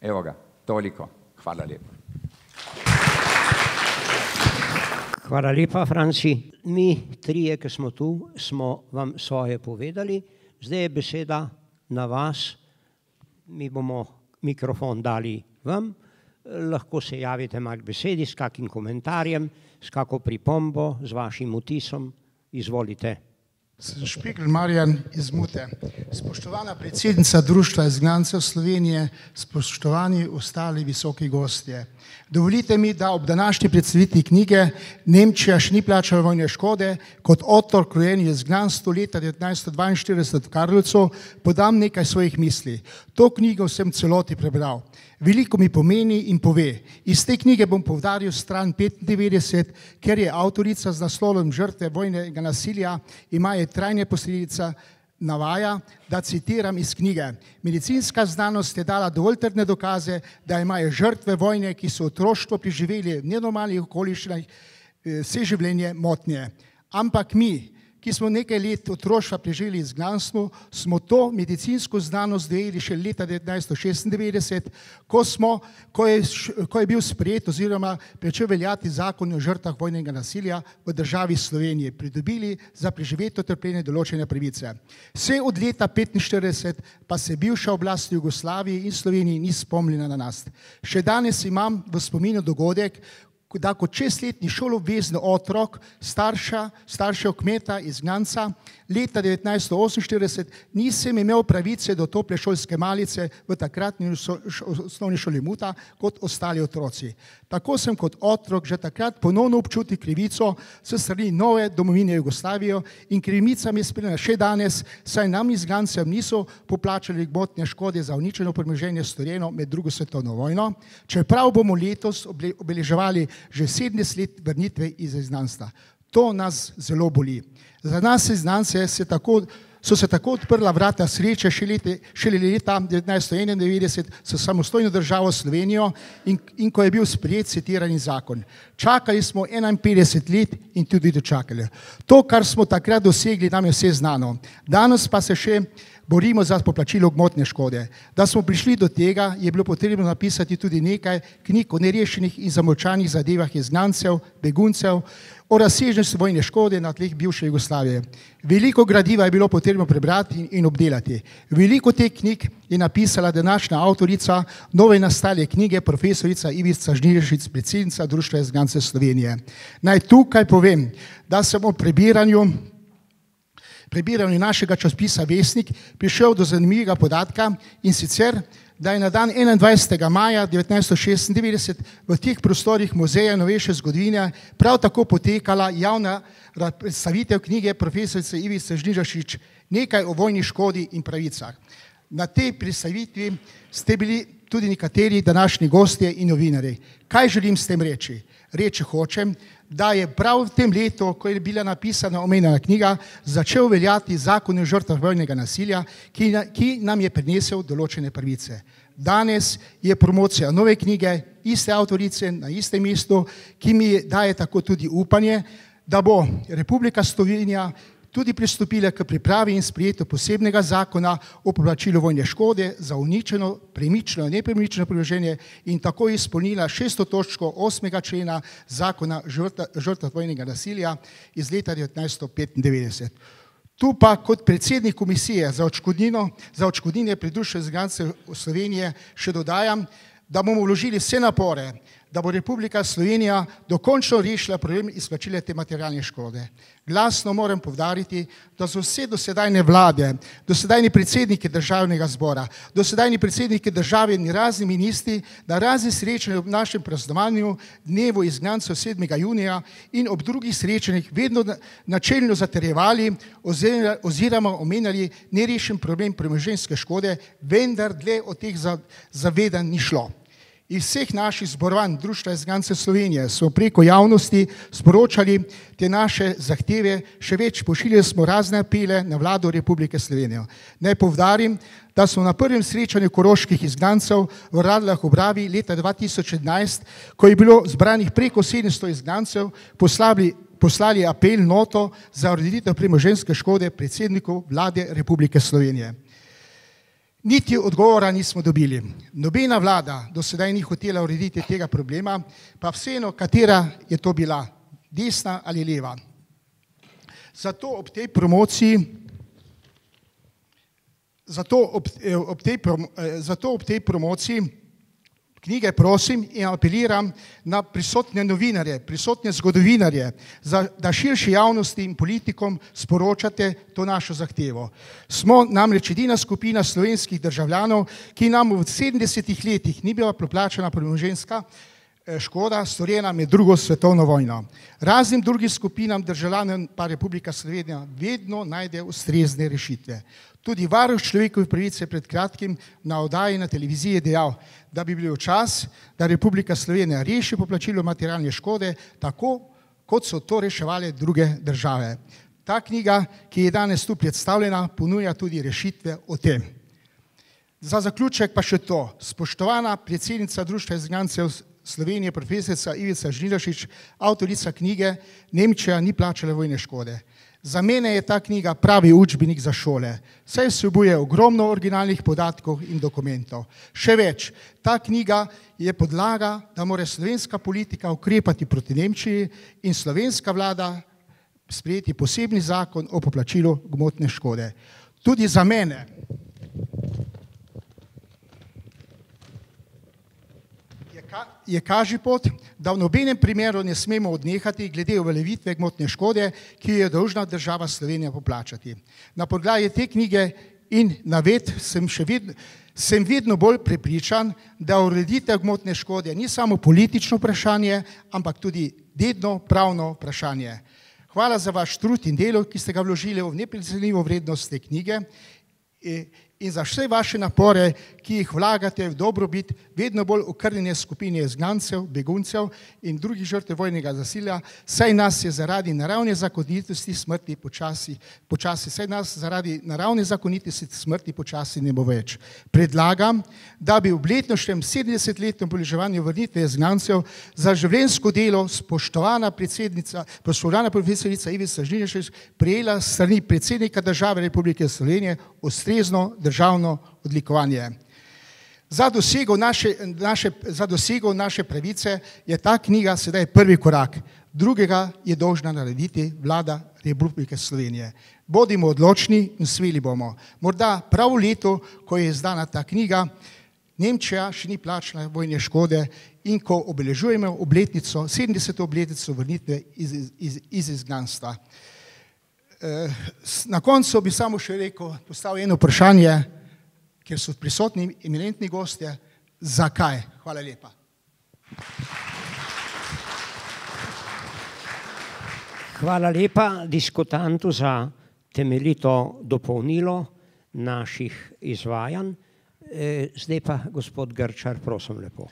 Evo ga, toliko. Hvala lepa. Hvala lepa, Franci. Mi trije, ki smo tu, smo vam svoje povedali. Zdaj je beseda na vas. Mi bomo mikrofon dali vam. Lahko se javite malo k besedi s kakim komentarjem, s kako pripombo, z vašim vtisom. Izvolite. Sem Špegl Marjan iz Mute. Spoštovana predsednica Društva izgnancev Slovenije, spoštovani ostali visoki gostje. Dovolite mi, da ob današnji predstavitvi knjige Nemčija še ni plačala vojne škode kot otrok rojen v izgnanstvu leta 1942 v Karlovcu podam nekaj svojih misli. To knjigo sem celoti prebral. Veliko mi pomeni in pove. Iz te knjige bom poudaril stran 95, ker je avtorica z naslovom Žrtve vojnega nasilja ima je trajne posledice, navaja, da citiram iz knjige. Medicinska znanost je dala dovolj trdne dokaze, da imajo žrtve vojne, ki so otroštvo preživeli v nenormalnih okoliščinah, vse življenje motnje. Ampak mi, ki smo nekaj let otroštva preživeli v izgnanstvu, smo to medicinsko znanost dojeli še leta 1996, ko je bil sprejet oziroma pričel veljati zakon o žrtvah vojnega nasilja v državi Slovenije, pridobili za preživeto trpljenje določene pravice. Vse od leta 1945 pa se bivša oblast v Jugoslaviji in Sloveniji ni spomnila na nas. Še danes imam v spominu dogodek, da kot 6-letni šoloobvezni otrok staršev kmeta izgnanca leta 1948 nisem imel pravice do tople šolske malice v takratni osnovni šoli Muta kot ostali otroci. Tako sem kot otrok že takrat ponovno občutil krivico s strani nove domovine Jugoslavijo in krivica me spremlja še danes, saj nam izgnancem niso poplačali gmotne škode za uničeno premoženje storjeno med drugo svetovno vojno, čeprav bomo letos obeleževali že 70 let vrnitve iz izgnanstva. To nas zelo boli. Za nas izgnance so se tako odprla vrata sreče šele leta 1991 s samostojno državo Slovenijo in ko je bil sprejet citirani zakon. Čakali smo 51 let in tudi dočakali. To, kar smo takrat dosegli, nam je vse znano. Danes pa se še borimo za poplačilo gmotne škode. Da smo prišli do tega, je bilo potrebno napisati tudi nekaj knjig o nerešenih in zamolčanih zadevah izgnancev, beguncev, o razsežnosti vojne škode na tleh bivše Jugoslavije. Veliko gradiva je bilo potrebno prebrati in obdelati. Veliko teh knjig je napisala današnja avtorica nove nastale knjige, profesorica Ivica Žnidaršič, predsednica Društva izgnancev Slovenije. Naj tukaj povem, da sem o prebiranju našega časopisa Vestnik prišel do zanimivega podatka in sicer, da je na dan 21. maja 1996 v teh prostorih Muzeja novejše zgodovine prav tako potekala javna predstavitev knjige profesorice Ivice Žnidaršič Nekaj o vojni škodi in pravicah. Na tej predstavitvi ste bili tudi nekateri današnji gostje in novinarji. Kaj želim s tem reči? Reči hočem, da je prav v tem letu, ko je bila napisana omenjena knjiga, začel veljati zakon o žrtvah vojnega nasilja, ki nam je prinesel določene pravice. Danes je promocija nove knjige, iste avtorice na istem mestu, ki mi daje tako tudi upanje, da bo Republika Slovenija tudi pristopila k pripravi in sprejetju posebnega zakona o poplačilu vojne škode za uničeno, premičeno in nepremičeno premoženje in tako izpolnila 6. točko 8. člena zakona žrtvah vojnega nasilja iz leta 1995. Tu pa kot predsednik komisije za odškodnine pri Društvu izgnancev Slovenije še dodajam, da bomo vložili vse napore, da bo Republika Slovenija dokončno rešila problem izplačila te materialne škode. Glasno moram poudariti, da so vse dosedajne vlade, dosedajni predsedniki državnega zbora, dosedajni predsedniki države in razni ministri na razni srečanjih ob našem praznovanju dnevu izgnancev 7. junija in ob drugih srečanjih vedno načelno zatrjevali oziroma omenjali nerešen problem premoženjske škode, vendar dlje od teh zavedanj ni šlo. Iz vseh naših zborovanj Društva izgnancev Slovenije smo preko javnosti sporočali te naše zahteve, še več pošiljali smo razne apele na vlado Republike Slovenije. Naj poudarim, da smo na prvem srečanju koroških izgnancev v Radljah ob Dravi leta 2011, ko je bilo zbranih preko 700 izgnancev, poslali apel noto za ureditev premoženjske škode predsedniku vlade Republike Slovenije. Niti odgovora nismo dobili. Nobena vlada do sedaj ni hotela urediti tega problema, pa vseeno, katera je to bila, desna ali leva. Zato ob tej promociji knjige prosim in apeliram na prisotne novinarje, prisotne zgodovinarje, da širši javnosti in politikom sporočate to našo zahtevo. Smo namreč edina skupina slovenskih državljanov, ki nam v 70 letih ni bila poplačana premoženjska škoda storjena med drugo svetovno vojno. Raznim drugim skupinam državljanom pa Republika Slovenija vedno najde ustrezne rešitve. Tudi varuh človekovih pravic je pred kratkim na oddaji na televiziji dejal, da bi bil čas, da Republika Slovenija reši poplačilo materialne škode, tako kot so to reševali druge države. Ta knjiga, ki je danes tu predstavljena, ponuja tudi rešitve o tem. Za zaključek pa še to. Spoštovana predsednica Društva izgnancev Slovenije, profesorica Ivica Žnidaršič, avtorica knjige Nemčija ni plačala vojne škode. Za mene je ta knjiga pravi učbenik za šole, saj vsebuje ogromno originalnih podatkov in dokumentov. Še več, ta knjiga je podlaga, da mora slovenska politika ukrepati proti Nemčiji in slovenska vlada sprejeti posebni zakon o poplačilu gmotne škode. Tudi za mene je kažipot, da v nobenem primeru ne smemo odnehati glede uveljavitve gmotne škode, ki jo je dolžna država Slovenija poplačati. Na podlagi te knjige in navedb sem vedno bolj prepričan, da ureditev gmotne škode ni samo politično vprašanje, ampak tudi dedno pravno vprašanje. Hvala za vaš trud in delo, ki ste ga vložili v neprecenljivo vrednost te knjige in za vse vaše napore, ki jih vlagate v dobrobit vedno bolj okrnjene skupine izgnancev, beguncev in drugih žrtev vojnega nasilja, saj nas je zaradi naravne zakonitosti smrti počasi ne bo več. Predlagam, da bi v letošnjem 70-letnem obeleževanju vrnitve izgnancev za življenjsko delo spoštovana profesorica Ivica Žnidaršič prejela s strani predsednika države Republike Slovenije ustrezno državno odlikovanje. Za dosego naše pravice je ta knjiga sedaj prvi korak, drugega je dolžna narediti vlada Republike Slovenije. Bodimo odločni in smeli bomo. Morda prav v letu, ko je izdana ta knjiga, Nemčija še ni plačala vojne škode in ko obeležujemo 70. obletnico vrnitve iz izgnanstva. Na koncu bi samo še rekel, postavil eno vprašanje, ker so prisotni eminentni gostje, zakaj? Hvala lepa. Hvala lepa diskutantu za temeljito dopolnilo naših izvajanj. Zdaj pa gospod Grčar, prosim lepo.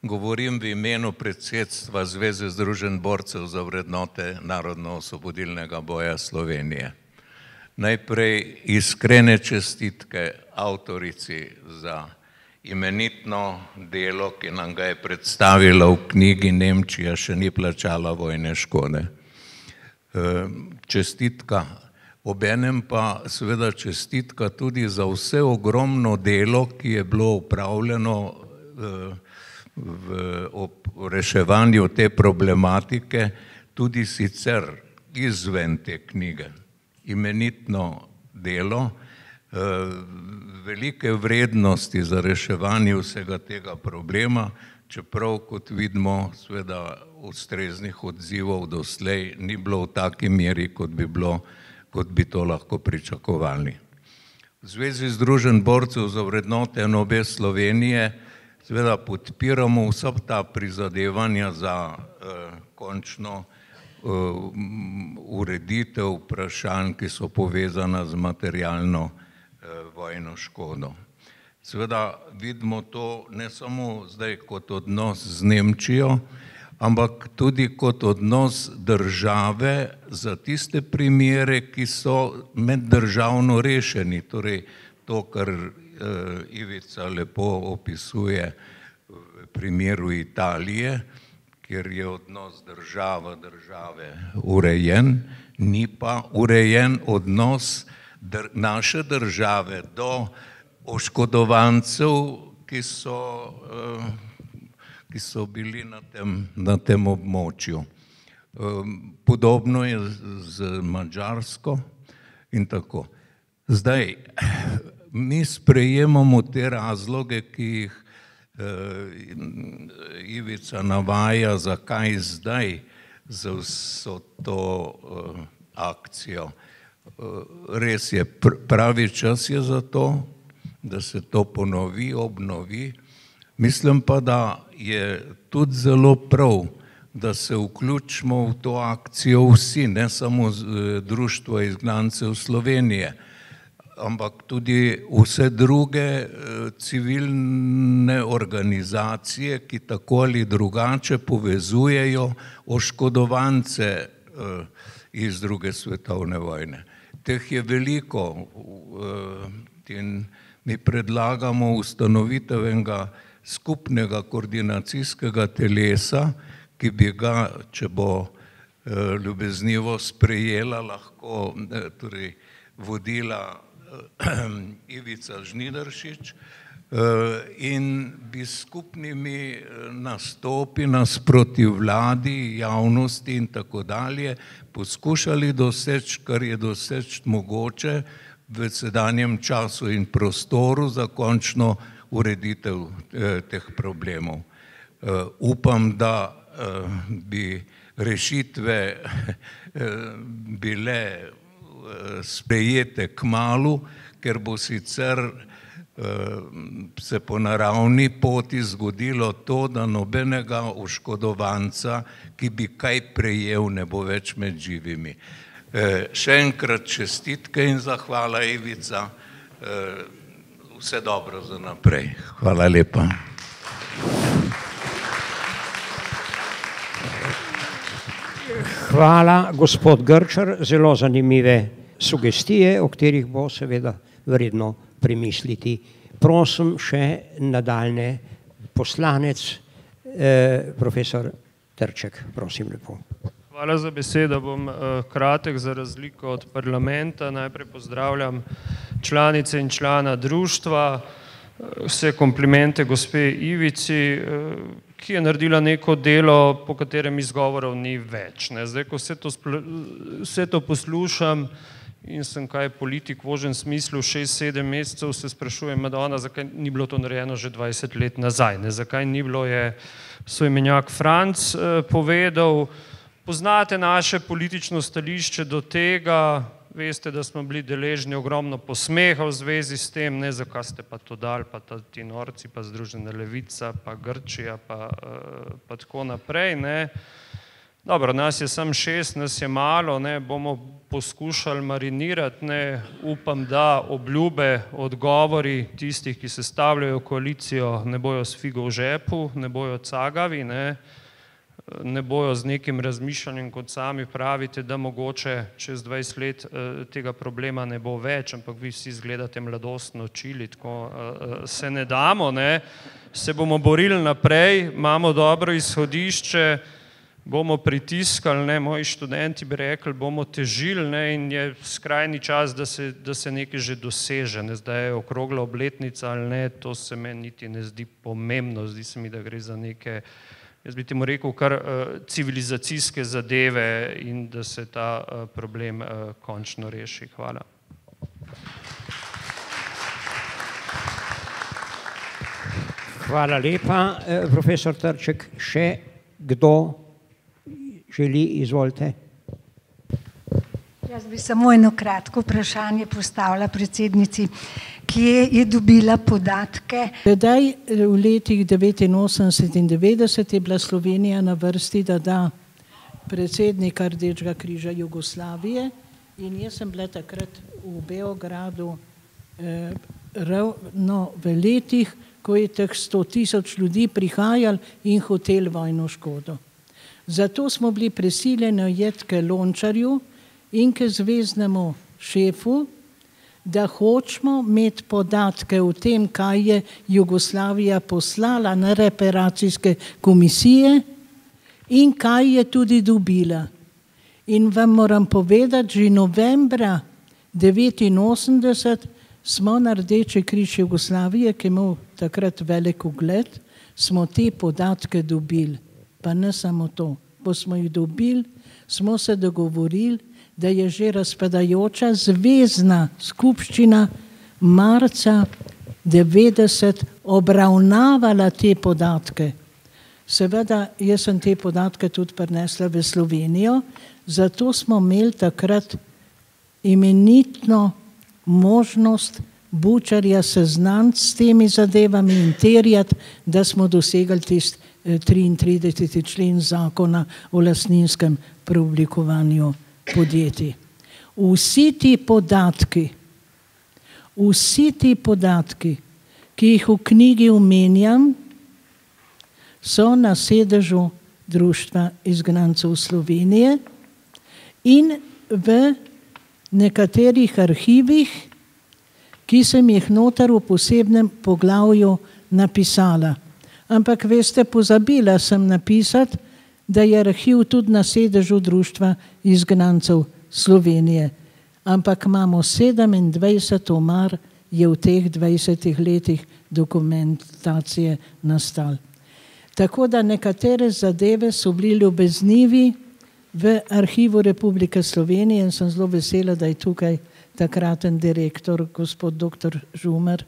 Govorim v imenu predsedstva Zveze združenj borcev za vrednote narodno-osvobodilnega boja Slovenije. Najprej iskrene čestitke avtorici za imenitno delo, ki nam ga je predstavila v knjigi Nemčija še ni plačala vojne škode. Čestitka, obenem pa seveda čestitka tudi za vse ogromno delo, ki je bilo upravljeno v reševanju te problematike, tudi sicer izven te knjige. Imenitno delo, velike vrednosti za reševanje vsega tega problema, čeprav, kot vidimo, seveda ustreznih odzivov doslej ni bilo v taki meri, kot bi to lahko pričakovali. V Zvezi združenj borcev za vrednote NOB Slovenije seveda podpiramo vsa ta prizadevanja za končno ureditev vprašanj, ki so povezana z materialno vojno škodo. Seveda vidimo to ne samo zdaj kot odnos z Nemčijo, ampak tudi kot odnos države za tiste primere, ki so meddržavno rešeni, torej to, kar Ivica lepo opisuje v primeru Italije, kjer je odnos države urejen, ni pa urejen odnos naše države do oškodovancev, ki so bili na tem območju. Podobno je z Madžarsko in tako. Zdaj, mi sprejemamo te razloge, ki jih Ivica navaja, zakaj zdaj za vso to akcijo. Res je, pravi čas je za to, da se to ponovi, obnovi. Mislim pa, da je tudi zelo prav, da se vključimo v to akcijo vsi, ne samo Društvo izgnancev Slovenije, ampak tudi vse druge civilne organizacije, ki tako ali drugače povezujejo oškodovance iz druge svetovne vojne. Teh je veliko in mi predlagamo ustanovitev enega skupnega koordinacijskega telesa, ki bi ga, če bo ljubeznivo sprejela, lahko torej vodila Ivica Žnidaršič in bi skupnimi nastopi nasproti vladi, javnosti in tako dalje poskušali doseči, kar je doseči mogoče v sedanjem času in prostoru za končno ureditev teh problemov. Upam, da bi rešitve bile sprejete kmalu, ker bo sicer se po naravni poti zgodilo to, da nobenega oškodovanca, ki bi kaj prejel, ne bo več med živimi. Še enkrat čestitke in zahvala, Ivica. Vse dobro za naprej. Hvala lepa. Hvala, gospod Grčar, zelo zanimive sugestije, o katerih bo seveda vredno premisliti. Prosim še nadaljnje poslanec, profesor Trček, prosim lepo. Hvala za besedo, bom kratek za razliko od parlamenta. Najprej pozdravljam članice in člana društva, vse komplimente gospe Ivici, ki je naredila neko delo, po katerem izgovorov ni več. Zdaj, ko vse to poslušam in sem kaj politik v ožjem smislu 6-7 mesecev, se sprašujem, Madonna, zakaj ni bilo to narejeno že 20 let nazaj. Zakaj ni bilo, je soimenjak Franc povedal. Poznate naše politično stališče do tega, veste, da smo bili deležni ogromno posmeha v zvezi s tem, ne zakaj ste pa to dali, pa ti norci, pa Združena levica, pa Grčija, pa tako naprej. Dobro, nas je samo 6, nas je malo, bomo poskušali marinirati, upam, da obljube, odgovori tistih, ki sestavljajo koalicijo, ne bojo s figo v žepu, ne bojo cagavi, ne bojo z nekim razmišljanjem, kot sami pravite, da mogoče čez 20 let tega problema ne bo več, ampak vi vsi izgledate mladostno čili, tako se ne damo, se bomo borili naprej, imamo dobro izhodišče, bomo pritiskali, moji študenti bi rekli, bomo težili in je skrajni čas, da se nekaj že doseže. Zdaj je okrogla obletnica ali ne, to se meni niti ne zdi pomembno, zdi se mi, da gre za neke, jaz bi temu rekel, kar civilizacijske zadeve in da se ta problem končno reši. Hvala. Hvala lepa, profesor Trček. Še kdo želi? Izvolite. Jaz bi samo eno kratko vprašanje postavila predsednici. Kje je dobila podatke? Sedaj v letih 89 in 90 je bila Slovenija na vrsti, da da predsednika Rdečega križa Jugoslavije in jaz sem bila takrat v Beogradu ravno v letih, ko je teh 100.000 ljudi prihajali in hotel vojno škodo. Zato smo bili prisiljeni iti k Lončarju in k zveznemu šefu, da hočemo imeti podatke o tem, kaj je Jugoslavija poslala na reparacijske komisije in kaj je tudi dobila. In vam moram povedati, že novembra 1989 smo na Rdeči križ Jugoslavije, ki je imel takrat velik ugled, smo te podatke dobili. Pa ne samo to, ko smo jih dobili, smo se dogovorili, da je že razpadajoča zvezna skupščina marca 90 obravnavala te podatke. Seveda, jaz sem te podatke tudi prinesla v Slovenijo, zato smo imeli takrat imenitno možnost Bučarja seznaniti s temi zadevami in terjati, da smo dosegali tisti 33. člen zakona o lastninskem preoblikovanju podjetij. Vsi ti podatki, ki jih v knjigi omenjam, so na sedežu Društva izgnancev Slovenije in v nekaterih arhivih, ki sem jih noter v posebnem poglavju napisala. Ampak veste, pozabila sem napisati, da je arhiv tudi na sedežu Društva izgnancev Slovenije. Ampak imamo 27 omar, je v teh 20 letih dokumentacije nastal. Tako da nekatere zadeve so bili ljubeznivi v Arhivu Republike Slovenije in sem zelo vesela, da je tukaj takraten direktor, gospod dr. Žumer.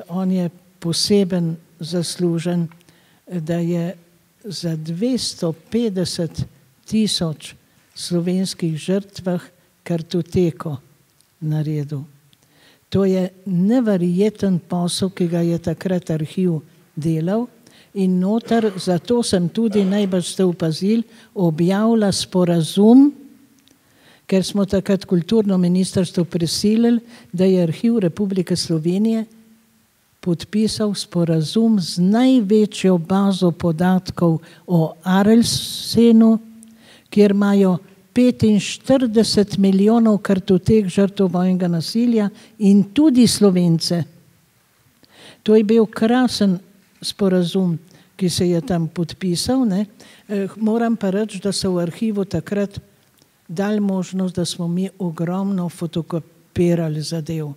On je poseben zaslužen, da je za 250 000 slovenskih žrtvah kartoteko naredil. To je neverjeten posel, ki ga je takrat arhiv delal in noter, zato sem tudi, najbrž ste opazili, objavila sporazum, ker smo takrat kulturno ministrstvo prisilili, da je Arhiv Republike Slovenije podpisal sporazum z največjo bazo podatkov o Arelsenu, kjer imajo 45 milijonov kartotek žrtev vojnega nasilja in tudi Slovence. To je bil krasen sporazum, ki se je tam podpisal. Ne? Moram pa reči, da so v arhivu takrat dali možnost, da smo mi ogromno fotokopirali zadev.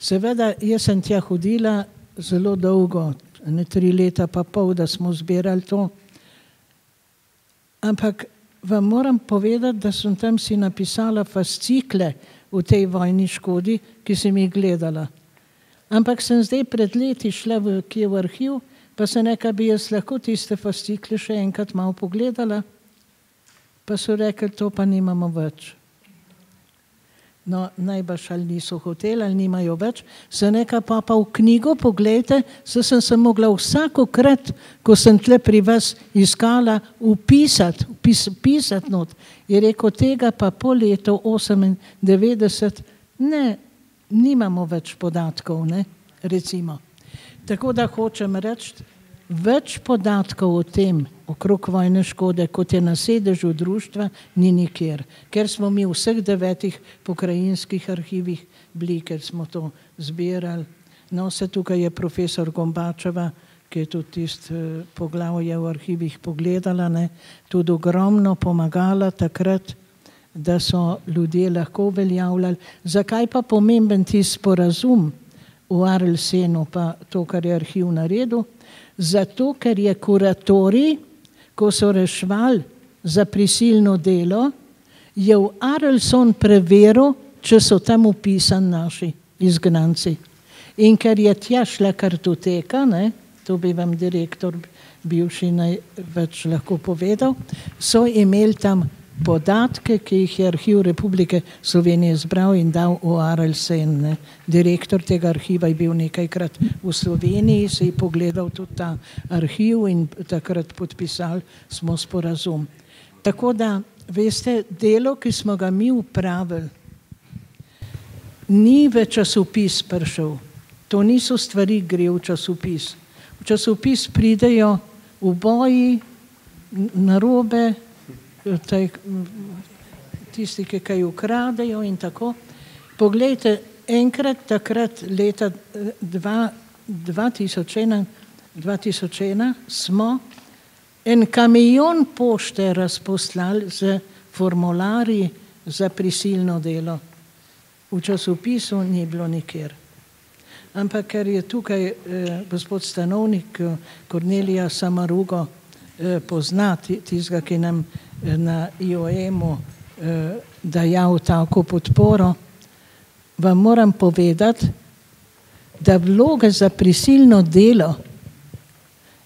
Seveda, jaz sem tja hodila zelo dolgo, 3 leta pa pol, da smo zbirali to. Ampak vam moram povedati, da sem tam si napisala fascikle v tej vojni škodi, ki sem jih gledala. Ampak sem zdaj pred leti šla v arhiv, pa se nekaj bi jaz lahko tiste fascikle še enkrat malo pogledala, pa so rekli, to pa nimamo več. No, najbrž ali niso hoteli, ali nimajo več. Se nekaj pa v knjigo pogledajte, sem se mogla vsakokrat, ko sem tle pri vas iskala, pisati not. Je rekel, tega pa po letu 98, ne, nimamo več podatkov, ne, recimo. Tako da hočem reči, več podatkov o tem, okrog vojne škode, kot je na sedežu društva, ni nikjer. Ker smo mi v vseh 9 pokrajinskih arhivih bili, ker smo to zbirali. No, se tukaj je profesor Gombačeva, ki je tudi tisto poglavje v arhivih pogledala, ne, tudi ogromno pomagala takrat, da so ljudje lahko uveljavljali. Zakaj pa pomemben tisti sporazum v Arelsenu, pa to, kar je arhiv naredil? Zato, ker je kuratorij, ko so reševali za prisilno delo, je v Arelson preveril, če so tam upisani naši izgnanci. In ker je tja šla kartoteka, ne, to bi vam direktor bivši največ lahko povedal, so imeli tam podatke, ki jih je Arhiv Republike Slovenije zbral in dal v Arelsen. Ne. Direktor tega arhiva je bil nekajkrat v Sloveniji, se je pogledal tudi ta arhiv in takrat podpisali smo sporazum. Tako da, veste, delo, ki smo ga mi upravili, ni v časopis prišel. To niso stvari, gre v časopis. V časopis pridejo v boji, narobe, tisti, ki kaj ukradejo in tako. Poglejte, enkrat takrat leta 2001 smo en kamion pošte razposlali z formularji za prisilno delo. V časopisu ni bilo nikjer. Ampak ker je tukaj gospod stanovnik Kornelija Samarugo pozna tistega, ki nam na IOM-u dajal tako podporo, vam moram povedati, da vloge za prisilno delo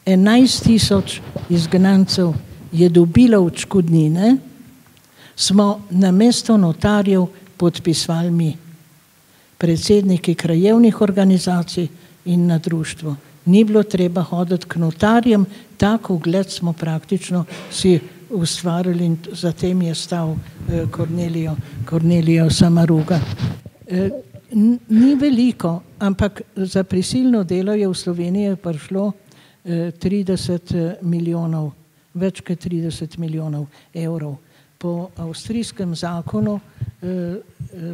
11 000 izgnancev je dobilo odškodnine, smo namesto notarjev podpisovali mi, predsedniki krajevnih organizacij in na društvo. Ni bilo treba hoditi k notarjem, tako ugled smo praktično si ustvarili in zatem je stal Kornelijo Samaruga. Ni veliko, ampak za prisilno delo je v Sloveniji prišlo 30 milijonov, več kot 30 milijonov evrov. Po avstrijskem zakonu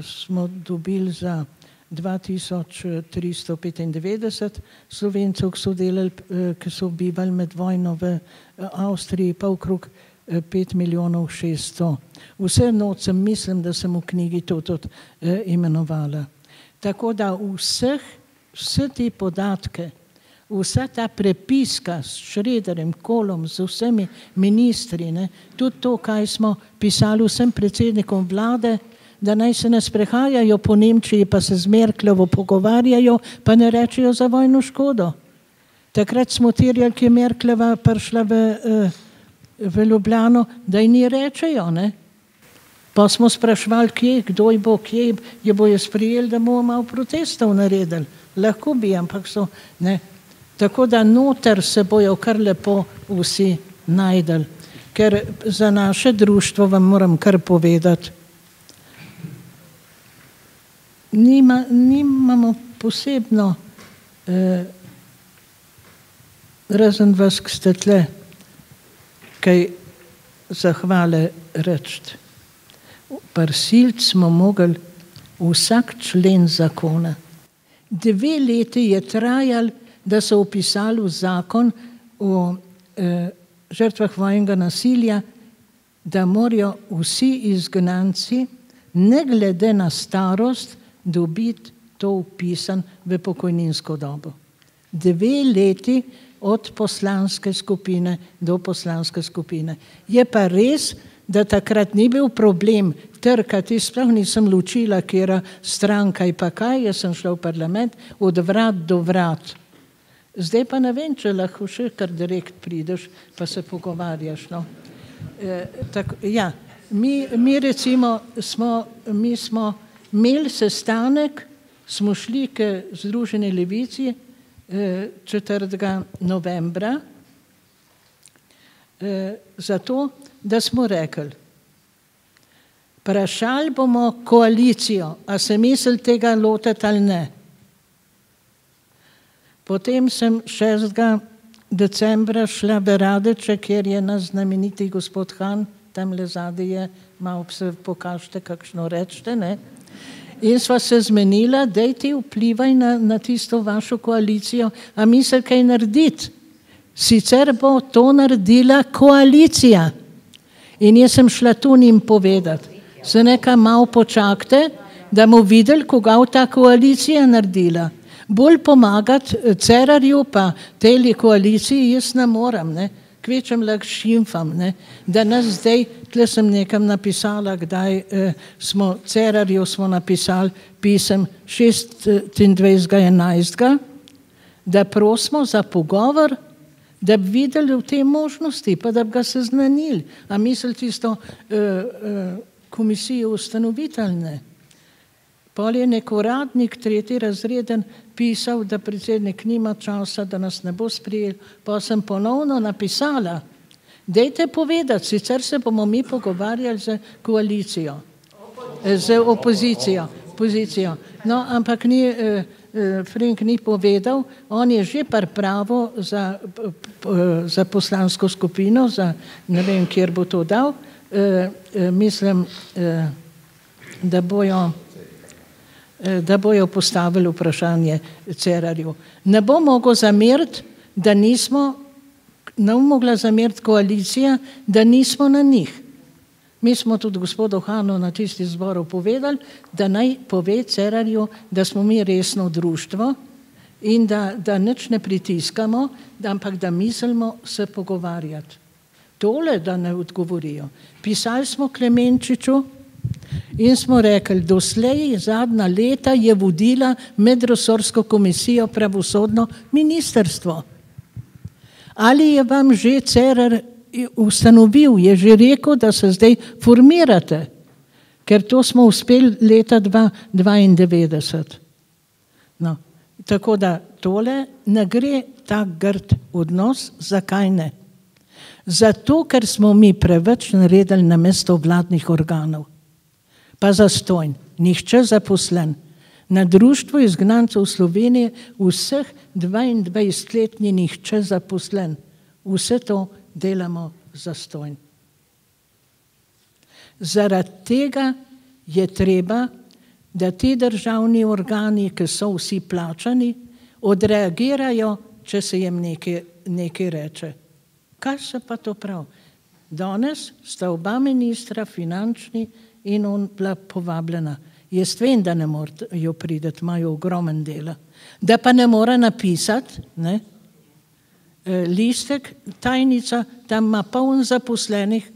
smo dobili za 2395 Slovencev, ki so bivali med vojno v Avstriji, pa okrog 5 milijonov 600. Vse noč mislim, da sem v knjigi to tudi imenovala. Tako da vse te podatke, vsa ta prepiska s Šrederjem, Kolom, z vsemi ministri, tudi to, kaj smo pisali vsem predsednikom vlade, da naj se ne sprehajajo po Nemčiji, pa se z Merklovo pogovarjajo, pa ne rečejo za vojno škodo. Takrat smo terjali, ki je Merklova prišla v Ljubljano, da ji ni rečejo, Pa smo sprašvali, kdo bo, kje je bojo sprijeli, da bomo malo protestov naredili. Lahko bi, ampak so, Tako da noter se bojo kar lepo vsi najdeli. Ker za naše društvo vam moram kar povedati, nimamo posebno, razen vas, ki ste tle, kaj zahvale reči. Prisiliti smo mogli vsak člen zakona. 2 leti je trajalo, da so upisali v zakon o žrtvah vojnega nasilja, da morajo vsi izgnanci, ne glede na starost, dobiti to upisan v pokojninsko dobo. 2 leti od poslanske skupine do poslanske skupine. Je pa res, da takrat ni bil problem trkati, sploh nisem ločila, kjera stranka in pa kaj, jaz sem šla v parlament od vrat do vrat. Zdaj pa ne vem, če lahko še kar direkt prideš, pa se pogovarjaš. Mi recimo smo imeli sestanek, smo šli k Združeni levici 4. novembra, zato, da smo rekli, vprašali bomo koalicijo, a se misli tega lotiti ali ne. Potem sem 6. decembra šla v Radeče, kjer je naš znameniti gospod Han, tam le zadaj je, malo se pokažite, kakšno rečete, In sva se zmenila, dajte vplivaj na tisto vašo koalicijo, a misli kaj narediti. Sicer bo to naredila koalicija. In jaz sem šla tu njim povedati. Se nekaj malo počakajte, da bomo videli, koga v ta koalicija naredila. Bolj pomagati Cerarju pa tej koaliciji jaz ne moram, kvečem lahko šimfam, da nas zdaj, tle sem nekam napisala, kdaj smo Cerarju napisali pisem 26.11., da prosimo za pogovor, da bi videli v te možnosti, pa da bi ga seznanili. A misli tisto komisijo ustanoviteljne. Pol je nek uradnik, 3. razreden, pisal, da predsednik nima časa, da nas ne bo sprijel, pa sem ponovno napisala, dajte povedati, sicer se bomo mi pogovarjali z koalicijo, z opozicijo. No, ampak Frank ni povedal, on je že pripravil za poslansko skupino, ne vem, kjer bo to dal, mislim, da bojo postavili vprašanje Cerarju. Ne bo mogla zameriti koalicija, da nismo na njih. Mi smo tudi gospodu Hanu na tisti zboru povedali, da naj pove Cerarju, da smo mi resno društvo in da nič ne pritiskamo, ampak da mislimo se pogovarjati. Tole, da ne odgovorijo. Pisali smo Klemenčiču in smo rekli, doslej zadnja leta je vodila medresorsko komisijo pravosodno ministrstvo. Ali je vam že Cerar ustanovil, je že rekel, da se zdaj formirate, ker to smo uspeli leta 1992. No, tako da tole ne gre tak grd odnos, zakaj ne? Zato, ker smo mi preveč naredili na mesto vladnih organov. Pa zastojn, nihče zaposlen. Na društvu izgnancev Slovenije vseh 22 let ni nihče zaposlen. Vse to delamo zastojn. Zaradi tega je treba da ti državni organi, ki so vsi plačani, odreagirajo, če se jim nekaj reče. Kaj se pa to prav? Danes sta oba ministra, finančni in on bila povabljena. Jaz vem, da ne morajo prideti, imajo ogromen dela. Da pa ne mora napisati, ne? Listek, tajnica, tam ima poln zaposlenih,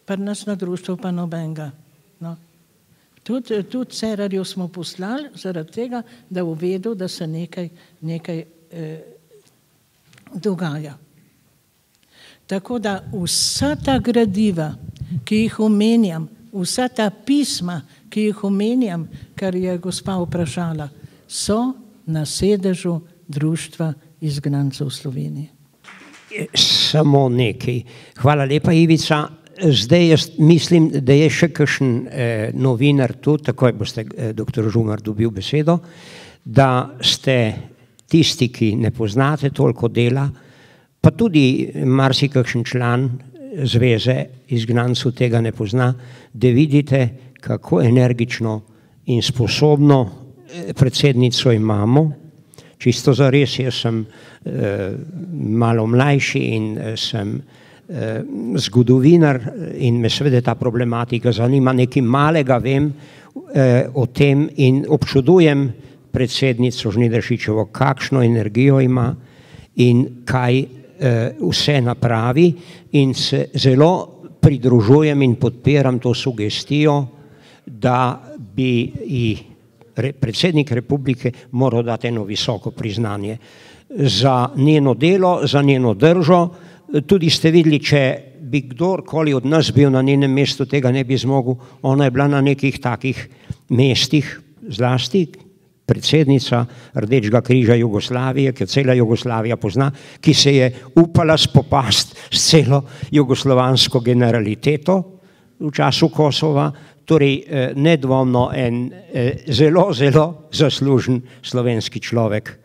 pa nas na društvu pa nobenega. No. Tudi Cerarju smo poslali zaradi tega, da uvedel, da se nekaj dogaja. Tako da vsa ta gradiva, ki jih omenjam, vsa ta pisma, ki jih omenjam, kar je gospa vprašala, so na sedežu Društva izgnancev Slovenije. Samo nekaj. Hvala lepa, Ivica. Zdaj jaz mislim, da je še kakšen novinar tu, takoj boste, doktor Žumar, dobil besedo, da ste tisti, ki ne poznate toliko dela, pa tudi marsikakšen član zveze izgnancev tega ne pozna, da vidite, kako energično in sposobno predsednico imamo. Čisto zares, jaz sem malo mlajši in sem zgodovinar in me seveda ta problematika zanima, nekaj malega vem o tem in občudujem predsednico Žnidaršičevo, kakšno energijo ima in kaj vse napravi in se zelo pridružujem in podpiram to sugestijo, da bi predsednik republike moral dati eno visoko priznanje za njeno delo, za njeno držo. Tudi ste videli, če bi kdorkoli od nas bil na njenem mestu, tega ne bi zmogel. Ona je bila na nekih takih mestih, zlasti predsednica Rdečega križa Jugoslavije, ki cela Jugoslavija pozna, ki se je upala spopasti s celo jugoslovansko generaliteto v času Kosova, torej nedvomno en zelo, zelo zaslužen slovenski človek.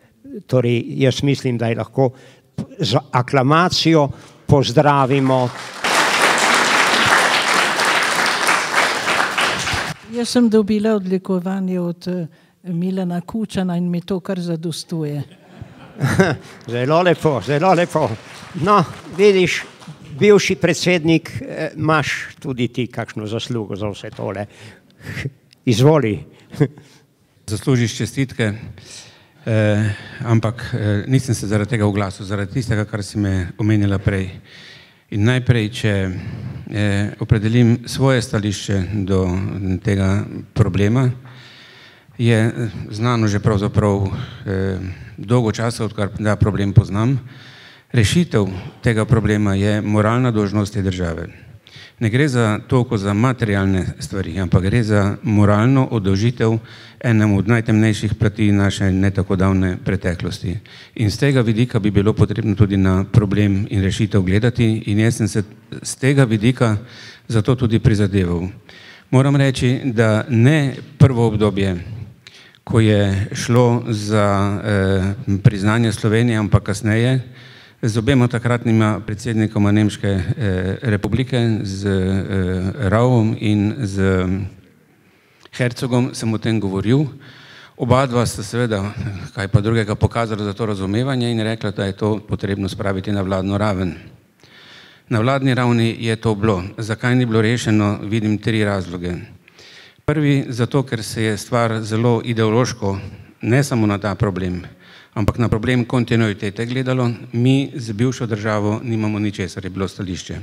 Torej jaz mislim, da je lahko z aklamacijo pozdravimo. Jaz sem dobila odlikovanje od Milana Kučana in mi to kar zadostuje. Zelo lepo, zelo lepo. No, vidiš, bivši predsednik, imaš tudi ti kakšno zaslugo za vse tole. Izvoli. Zaslužiš čestitke, ampak nisem se zaradi tega oglasil, zaradi tistega, kar si me omenila prej. In najprej, če opredelim svoje stališče do tega problema, je znano že pravzaprav dolgo časa, odkar ta problem poznam. Rešitev tega problema je moralna dolžnost te države. Ne gre za toliko za materialne stvari, ampak gre za moralno oddolžitev enemu od najtemnejših plati naše ne tako davne preteklosti. In z tega vidika bi bilo potrebno tudi na problem in rešitev gledati in jaz sem se z tega vidika zato tudi prizadeval. Moram reči, da ne prvo obdobje, ko je šlo za priznanje Slovenije, ampak kasneje, z obema takratnima predsednikoma Nemške republike, z Rauom in z Herzogom sem o tem govoril. Oba dva sta seveda, kaj pa drugega, pokazala za to razumevanje in rekla, da je to potrebno spraviti na vladno raven. Na vladni ravni je to bilo. Zakaj ni bilo rešeno, vidim 3 razloge. Prvi, zato, ker se je stvar zelo ideološko, ne samo na ta problem, ampak na problem kontinuitete gledalo, mi z bivšo državo nimamo ničesar, je bilo stališče.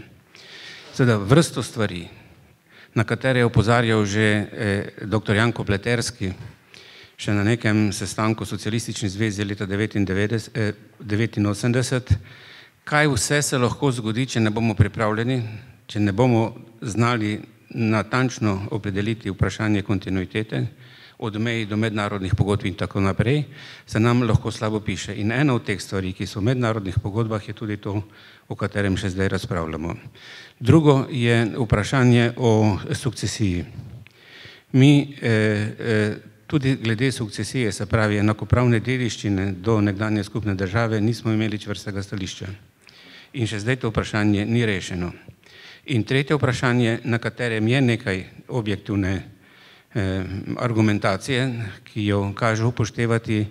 Seveda vrsto stvari, na katere je opozarjal že dr. Janko Pleterski, še na nekem sestanku Socialistične zveze leta 1989, kaj vse se lahko zgodi, če ne bomo pripravljeni, če ne bomo znali natančno opredeliti vprašanje kontinuitete, od mej do mednarodnih pogodb in tako naprej, se nam lahko slabo piše. In ena od teh stvari, ki so v mednarodnih pogodbah, je tudi to, o katerem še zdaj razpravljamo. Drugo je vprašanje o sukcesiji. Mi tudi glede sukcesije, se pravi enakopravne dediščine do nekdanje skupne države, nismo imeli čvrstega stališča. In še zdaj to vprašanje ni rešeno. In tretje vprašanje, na katerem je nekaj objektivne argumentacije, ki jo kaže upoštevati,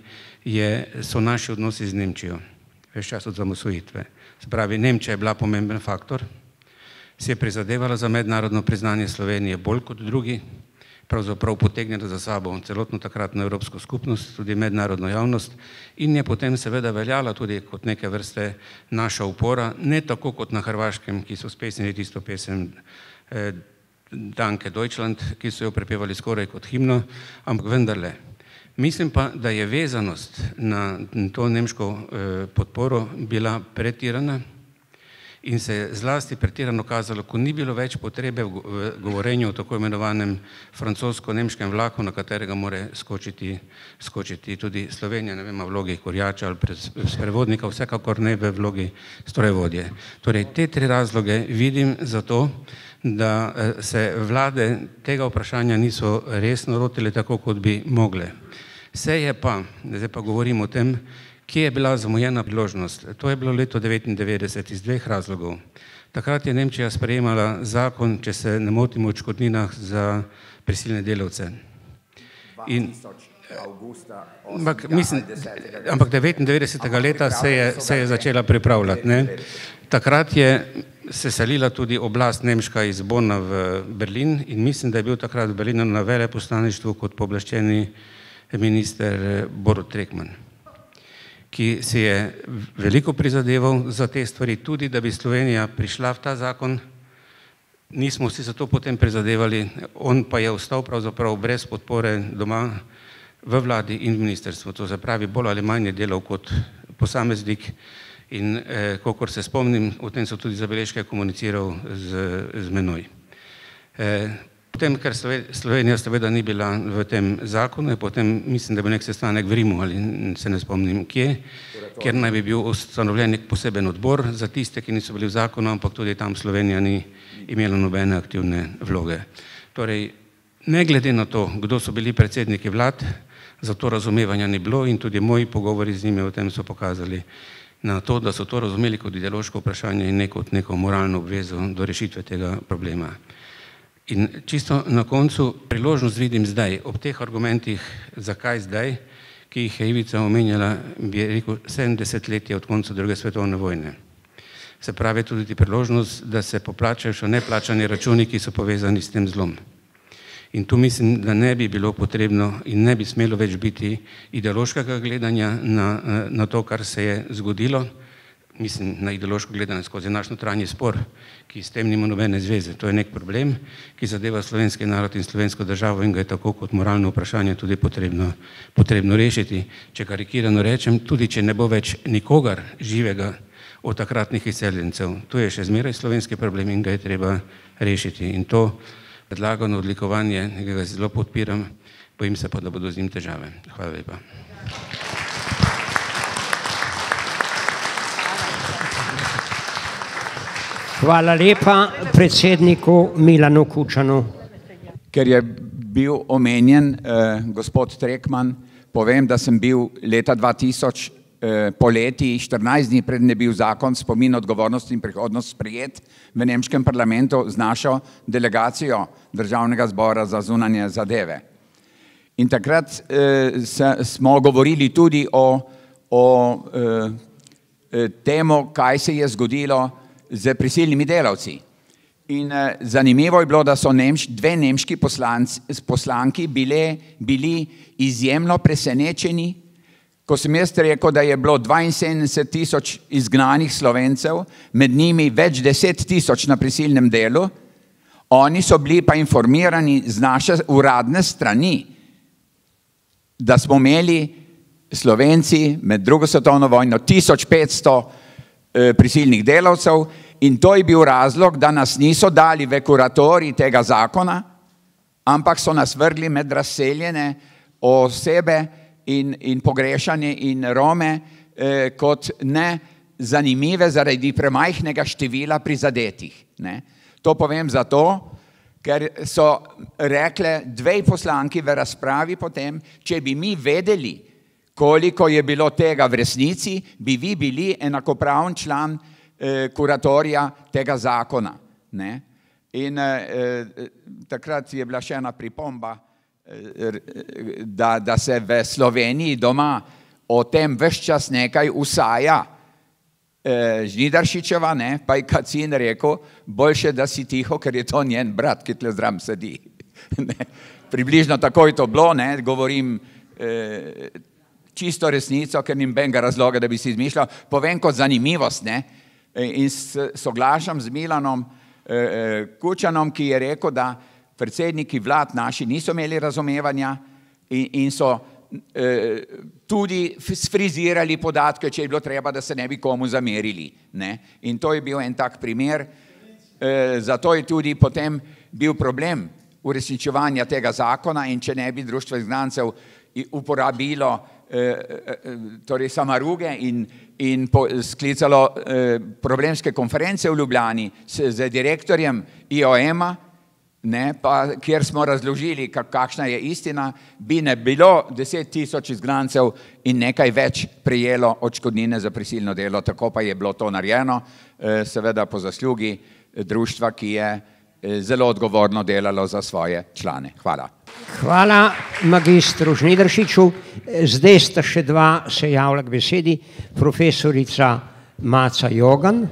so naši odnosi z Nemčijo, ves čas od osamosvojitve. Se pravi, Nemčija je bila pomemben faktor, si je prizadevala za mednarodno priznanje Slovenije bolj kot drugi, pravzaprav potegnila za sabo celotno takratno evropsko skupnost, tudi mednarodno javnost, in je potem seveda veljala tudi kot neke vrste naša upora, ne tako kot na Hrvaškem, ki so spesnili tisto pesem Danke Deutschland, ki so jo prepevali skoraj kot himno, ampak vendarle. Mislim pa, da je vezanost na to nemško podporo bila pretirana in se je zlasti pretirano kazalo, ko ni bilo več potrebe v govorenju o tako imenovanem francosko-nemškem vlaku, na katerega more skočiti tudi Slovenija, ne vem, v vlogi kurjača ali sprevodnika, vsekakor ne v vlogi strojevodje. Torej, te tri razloge vidim za to, da se vlade tega vprašanja niso resno lotile tako, kot bi mogle. Se je pa, zdaj pa govorim o tem, kje je bila zamujena priložnost. To je bilo leto 1999 iz dveh razlogov. Takrat je Nemčija sprejemala zakon, če se ne motim, o odškodninah za prisilne delavce. Ampak 99. leta se je začela pripravljati. Takrat je se selila tudi oblast nemška iz Bona v Berlin in mislim, da je bil takrat v Berlinu na veleposlaništvu kot pooblaščeni minister Borut Trekman, ki si je veliko prizadeval za te stvari, tudi da bi Slovenija prišla v ta zakon. Nismo si za to potem prizadevali, on pa je ostal pravzaprav brez podpore doma v vladi in v ministrstvu. To se pravi, bolj ali manj je delal kot posameznik in kolikor se spomnim, o tem so tudi zabeležke komuniciral z menoj. Potem, ker Slovenija seveda ni bila v tem zakonu, potem mislim, da bi nek sestanek v Rimu, ali se ne spomnim kje, kjer naj bi bil ustanovljen nek poseben odbor za tiste, ki niso bili v zakonu, ampak tudi tam Slovenija ni imela nobene aktivne vloge. Torej, ne glede na to, kdo so bili predsedniki vlad, za to razumevanja ni bilo in tudi moji pogovori z njimi o tem so pokazali na to, da so to razumeli kot ideološko vprašanje in ne kot neko moralno obvezo do rešitve tega problema. In čisto na koncu priložnost vidim zdaj, ob teh argumentih, zakaj zdaj, ki jih je Ivica omenjala, bi rekel 70 let od konca druge svetovne vojne. Se pravi tudi priložnost, da se poplačajo še neplačani računi, ki so povezani s tem zlom. In tu mislim, da ne bi bilo potrebno in ne bi smelo več biti ideološkega gledanja na to, kar se je zgodilo, mislim na ideološko gledanje skozi naš notranji spor, ki s tem nima nobene zveze. To je nek problem, ki zadeva slovenski narod in slovensko državo in ga je tako kot moralno vprašanje tudi potrebno rešiti. Če karikirano rečem, tudi če ne bo več nikogar živega od takratnih izseljencev, to je še zmeraj slovenski problem in ga je treba rešiti. In to predlagano odlikovanje, ki ga zelo podpiram, bojim se pa, da bodo z njim težave. Hvala lepa. Hvala lepa predsedniku Milanu Kučanu. Ker je bil omenjen gospod Trekman, povem, da sem bil leta 2000 poleti, 14 dni preden je bil zakon spomin, odgovornost in prihodnost sprejet v nemškem parlamentu z našo delegacijo Državnega zbora za zunanje zadeve. In takrat smo govorili tudi o temu, kaj se je zgodilo z prisilnimi delavci. In zanimivo je bilo, da so dve nemški poslanki bili izjemno presenečeni, ko sem jaz rekel, da je bilo 72 000 izgnanih Slovencev, med njimi več 10 000 na prisilnem delu, oni so bili pa informirani z naše uradne strani, da smo imeli Slovenci med drugo svetovno vojno 1500 prisilnih delavcev in to je bil razlog, da nas niso dali v kuratorij tega zakona, ampak so nas vrgli med razseljene osebe in pogrešanje in Rome kot ne zanimive zaradi premajhnega števila prizadetih. To povem zato, ker so rekle dve poslanki v razpravi potem, če bi mi vedeli, koliko je bilo tega v resnici, bi vi bili enakopraven član kuratorija tega zakona. In takrat je bila še ena pripomba, da se v Sloveniji doma o tem ves čas nekaj usaja. Žnidaršičeva, ne, pa je Kacin rekel, boljše, da si tiho, ker je to njen brat, ki tle zraven sedi. Približno tako je to bilo, ne, govorim čisto resnico, ker nim benga razloga, da bi si izmišljal. Povem kot zanimivost, ne, in soglašam z Milanom Kučanom, ki je rekel, da predsedniki vlad naši niso imeli razumevanja in so tudi sfrizirali podatke, če je bilo treba, da se ne bi komu zamerili. Ne? In to je bil en tak primer. Zato je tudi potem bil problem uresničevanja tega zakona in če ne bi Društvo izgnancev uporabilo torej samaruge in sklicalo problemske konference v Ljubljani z direktorjem IOM-a, ne, pa kjer smo razložili, kakšna je istina, bi ne bilo 10.000 izgnancev in nekaj več prejelo odškodnine za prisilno delo, tako pa je bilo to narejeno, seveda po zaslugi društva, ki je zelo odgovorno delalo za svoje člane. Hvala. Hvala magistru Žnidaršiču. Zdaj sta še dva se javila k besedi, profesorica Maca Jogan,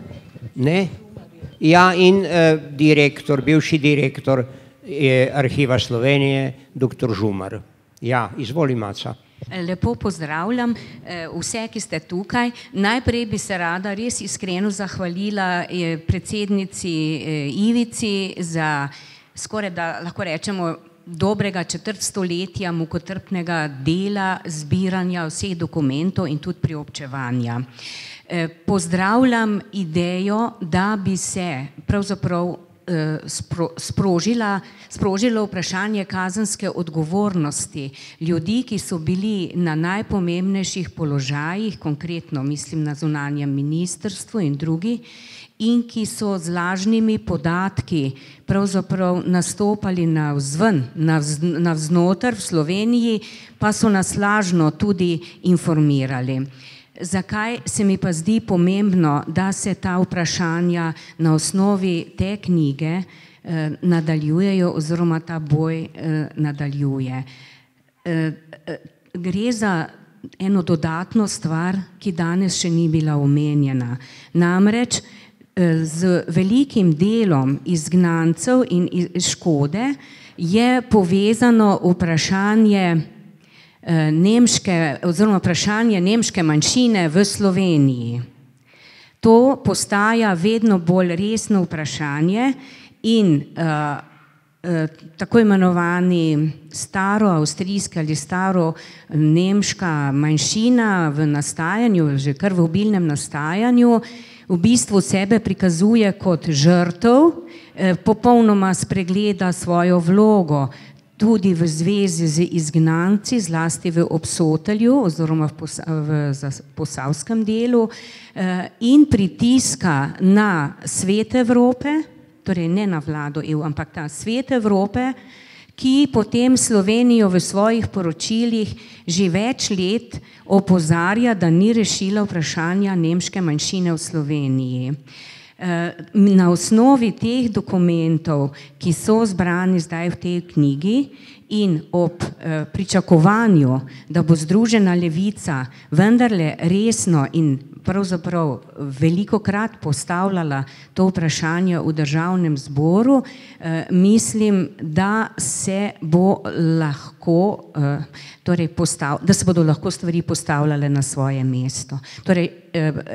ne? Ja, in direktor, bivši direktor Arhiva Slovenije, dr. Žumar. Ja, izvoli Maca. Lepo pozdravljam vse, ki ste tukaj. Najprej bi se rada res iskreno zahvalila predsednici Ivici za skoraj da lahko rečemo dobrega četrt stoletja mukotrpnega dela, zbiranja vseh dokumentov in tudi priobčevanja. Pozdravljam idejo, da bi se pravzaprav sprožilo vprašanje kazenske odgovornosti ljudi, ki so bili na najpomembnejših položajih, konkretno mislim na zunanjem ministrstvu in drugi, in ki so z lažnimi podatki pravzaprav nastopali navzven, navznoter v Sloveniji, pa so nas lažno tudi informirali. Zakaj se mi pa zdi pomembno, da se ta vprašanja na osnovi te knjige nadaljujejo oziroma ta boj nadaljuje? Gre za eno dodatno stvar, ki danes še ni bila omenjena. Namreč z velikim delom izgnancev in škode je povezano vprašanje vprašanje nemške manjšine v Sloveniji. To postaja vedno bolj resno vprašanje in tako imenovani staroavstrijska ali staronemška manjšina v nastajanju, že kar v obilnem nastajanju, v bistvu sebe prikazuje kot žrtev, popolnoma spregleda svojo vlogo, tudi v zvezi z izgnanci, zlasti v Obsotelju oziroma v posavskem delu in pritiska na svet Evrope, torej ne na vlado EU, ampak ta svet Evrope, ki potem Slovenijo v svojih poročilih že več let opozarja, da ni rešila vprašanja nemške manjšine v Sloveniji. Na osnovi teh dokumentov, ki so zbrani zdaj v tej knjigi in ob pričakovanju, da bo Združena levica vendarle resno in pravzaprav velikokrat postavljala to vprašanje v Državnem zboru, mislim, da se bo lahko, da se bodo lahko stvari postavljale na svoje mesto. Torej,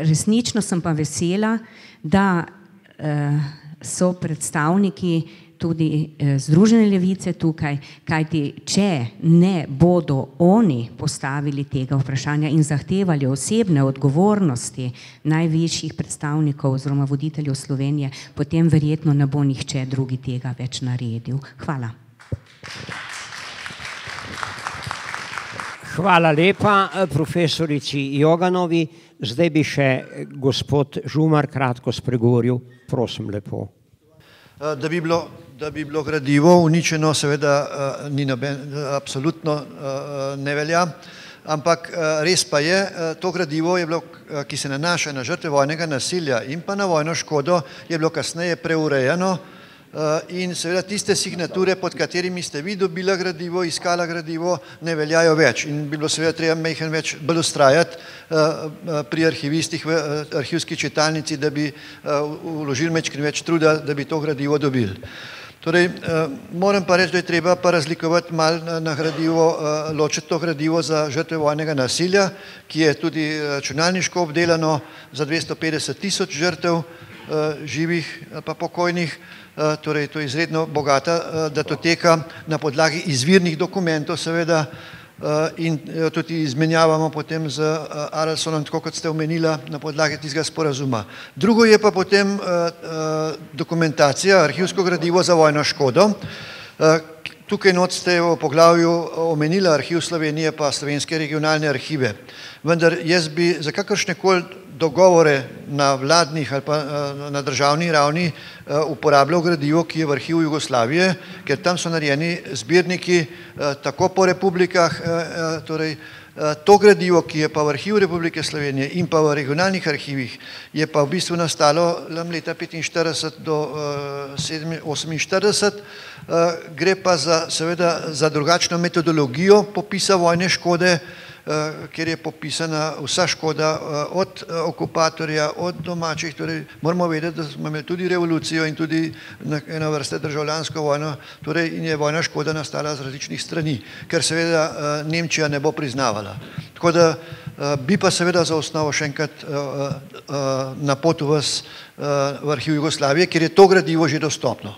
resnično sem pa vesela, da so predstavniki tudi Združene levice tukaj, kajti če ne bodo oni postavili tega vprašanja in zahtevali osebne odgovornosti najvišjih predstavnikov oziroma voditeljev Slovenije, potem verjetno ne bo nihče drugi tega več naredil. Hvala. Hvala lepa profesorici Joganovi. Zdaj bi še gospod Žumar kratko spregovoril. Prosim lepo. Da bi bilo gradivo uničeno, seveda absolutno ne velja, ampak res pa je, to gradivo je bilo, ki se nanaša na žrtve vojnega nasilja in pa na vojno škodo, je bilo kasneje preurejeno in seveda tiste signature, pod katerimi ste vi dobila gradivo, iskala gradivo, ne veljajo več in bi bilo seveda treba majhen več bolj ustrajati pri arhivistih v arhivski čitalnici, da bi vložili majčkeno več truda, da bi to gradivo dobili. Torej, moram pa reči, da je treba pa razlikovati malo na gradivo, ločiti to gradivo za žrtve vojnega nasilja, ki je tudi računalniško obdelano za 250.000 žrtev živih pa pokojnih, torej to je izredno bogata datoteka na podlagi izvirnih dokumentov seveda in tudi izmenjavamo potem z Aralsonom, tako kot ste omenila, na podlagi tistega sporazuma. Drugo je pa potem dokumentacija, arhivsko gradivo za vojno škodo. Tukaj not ste v poglavju omenila Arhiv Slovenije pa Slovenske regionalne arhive. Vendar jaz bi za kakršnekoli dogovore na vladnih ali pa na državni ravni uporabljal gradivo, ki je v Arhivu Jugoslavije, ker tam so narejeni zbirniki tako po republikah, torej to gradivo, ki je pa v Arhivu Republike Slovenije in pa v regionalnih arhivih, je pa v bistvu nastalo leta 1945 do 1948, gre pa seveda za drugačno metodologijo popisa vojne škode, kjer je popisana vsa škoda od okupatorja, od domačih, torej moramo vedeti, da smo imeli tudi revolucijo in tudi eno vrste državljansko vojno, torej in je vojna škoda nastala z različnih strani, ker seveda Nemčija ne bo priznavala. Tako da bi pa seveda za osnovo še enkrat napotil vas v Arhiv Jugoslavije, kjer je to gradivo že dostopno.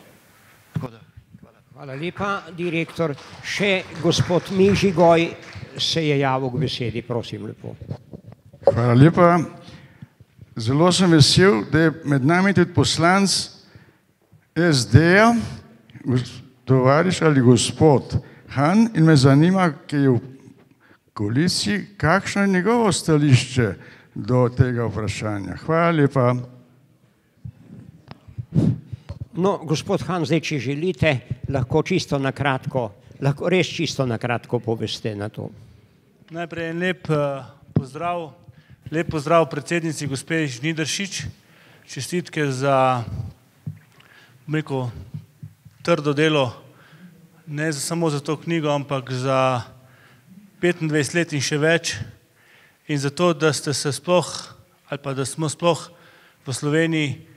Hvala lepa, direktor. Še gospod Mižigoj se je javil k besedi, prosim lepo. Hvala lepa. Zelo sem vesel, da je med nami tudi poslanec SD-ja, tovariš ali gospod Han, in me zanima, ki je v koaliciji, kakšno je njegovo stališče do tega vprašanja. Hvala lepa. No, gospod Han, zdaj, če želite, lahko čisto na kratko, lahko res čisto na kratko poveste na to. Najprej en lep pozdrav predsednici gospe Žnidaršič, čestitke za, bom rekel, trdo delo, ne samo za to knjigo, ampak za 25 let in še več in za to, da ste se sploh, ali pa da smo sploh v Sloveniji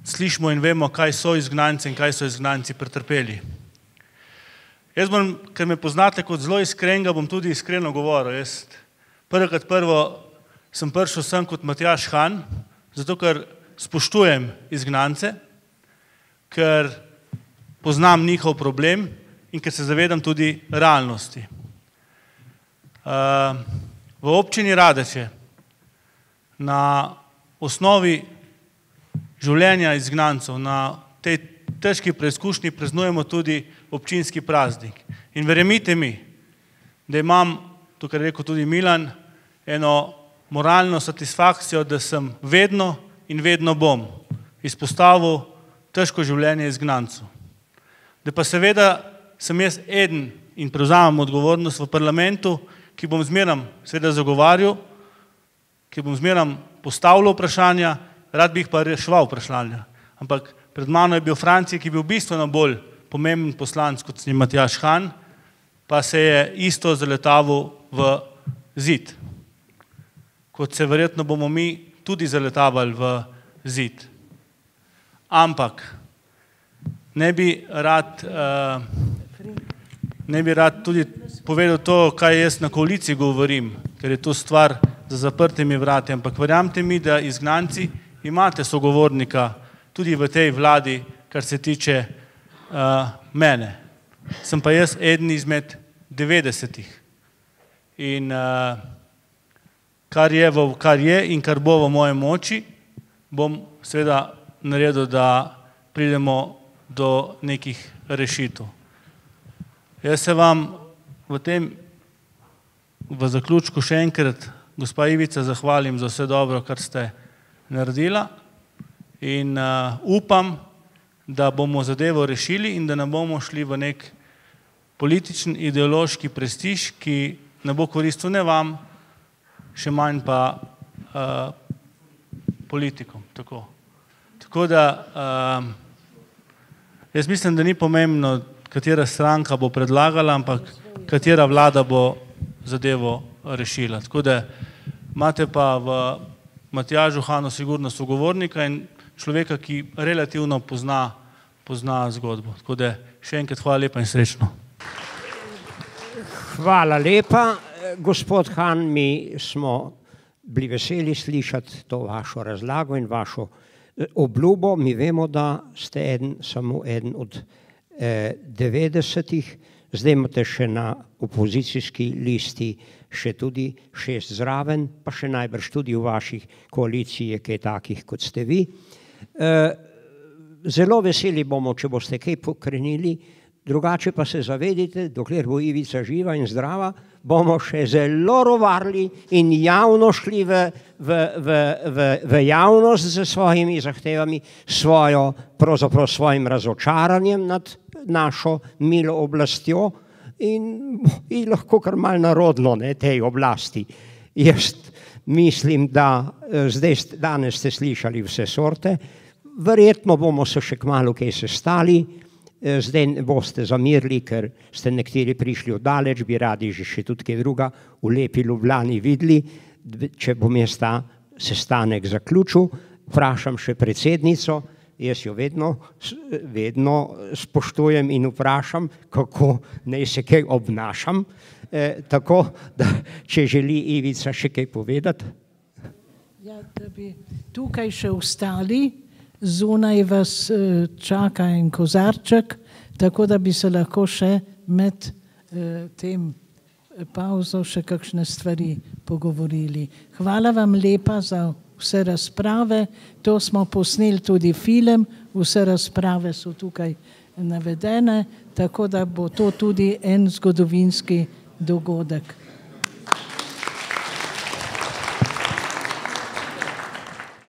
slišimo in vemo, kaj so izgnanci in kaj so izgnanci pretrpeli. Jaz bom, ker me poznate kot zelo iskrenega, bom tudi iskreno govoril. Jaz prvo sem prišel sem kot Matjaž Han, zato ker spoštujem izgnance, ker poznam njihov problem in ker se zavedam tudi realnosti. V občini Radeče na osnovi življenja izgnancov, na tej težki preizkušnji praznujemo tudi občinski praznik. In verjemite mi, da imam, to kar je rekel tudi Milan, eno moralno satisfakcijo, da sem vedno in vedno bom izpostavil težko življenje izgnancov. Da pa seveda sem jaz eden in prevzamem odgovornost v parlamentu, ki bom zmeram seveda zagovarjal, ki bom zmeram postavljal vprašanja, rad bi jih pa reševal vprašanja. Ampak pred mano je bil Franci, ki je bil bistveno bolj pomemben poslanec kot s njim Matjaž Han, pa se je isto zaletavil v zid. Kot se verjetno bomo mi tudi zaletavali v zid. Ampak ne bi rad tudi povedal to, kaj jaz na koaliciji govorim, ker je to stvar za zaprtimi vrati, ampak verjamte mi, da izgnanci imate sogovornika tudi v tej vladi, kar se tiče mene. Sem pa jaz eden izmed 90-ih. In kar je in kar bo v moje moči, bom seveda naredil, da pridemo do nekih rešitev. Jaz se vam v zaključku še enkrat, gospa Ivica, zahvalim za vse dobro, kar ste naredila in upam, da bomo zadevo rešili in da ne bomo šli v nek političen, ideološki prestiž, ki ne bo koristil ne vam, še manj pa politikom. Tako da Jaz mislim, da ni pomembno, katera stranka bo predlagala, ampak katera vlada bo zadevo rešila. Tako da imate pa v Matjažu Hanu sigurno sogovornika in človeka, ki relativno pozna zgodbo. Tako da še enkrat hvala lepa in srečno. Hvala lepa, gospod Han, mi smo bili veseli slišati to vašo razlago in vašo obljubo. Mi vemo, da ste samo eden od 90-ih, zdaj imate še na opozicijski listi še tudi 6 zraven, pa še najbrž tudi v vaših koaliciji kaj takih, kot ste vi. Zelo veseli bomo, če boste kaj pokrenili, drugače pa se zavedite, dokler bo Ivica živa in zdrava, bomo še zelo rovarli in javno šli v javnost z svojimi zahtevami, pravzaprav svojim razočaranjem nad našo milo oblastjo in lahko kar malo narodno tej oblasti. Jaz mislim, da danes ste slišali vse sorte, verjetno bomo se še kmalu kaj sestali, zdaj ne boste zamirili, ker ste nekateri prišli oddaleč, bi radi že še tudi kaj druga v lepi Ljubljani videli. Če bom jaz ta sestanek zaključil, vprašam še predsednico, jaz jo vedno spoštujem in vprašam, kako naj se kaj obnašam, tako da če želi Ivica še kaj povedati. Ja, da bi tukaj še ostali, zunaj vas čaka en kozarček, tako da bi se lahko še med tem pauzo še kakšne stvari pogovorili. Hvala vam lepa za vse razprave, to smo posneli tudi film, vse razprave so tukaj navedene, tako da bo to tudi en zgodovinski dogodek.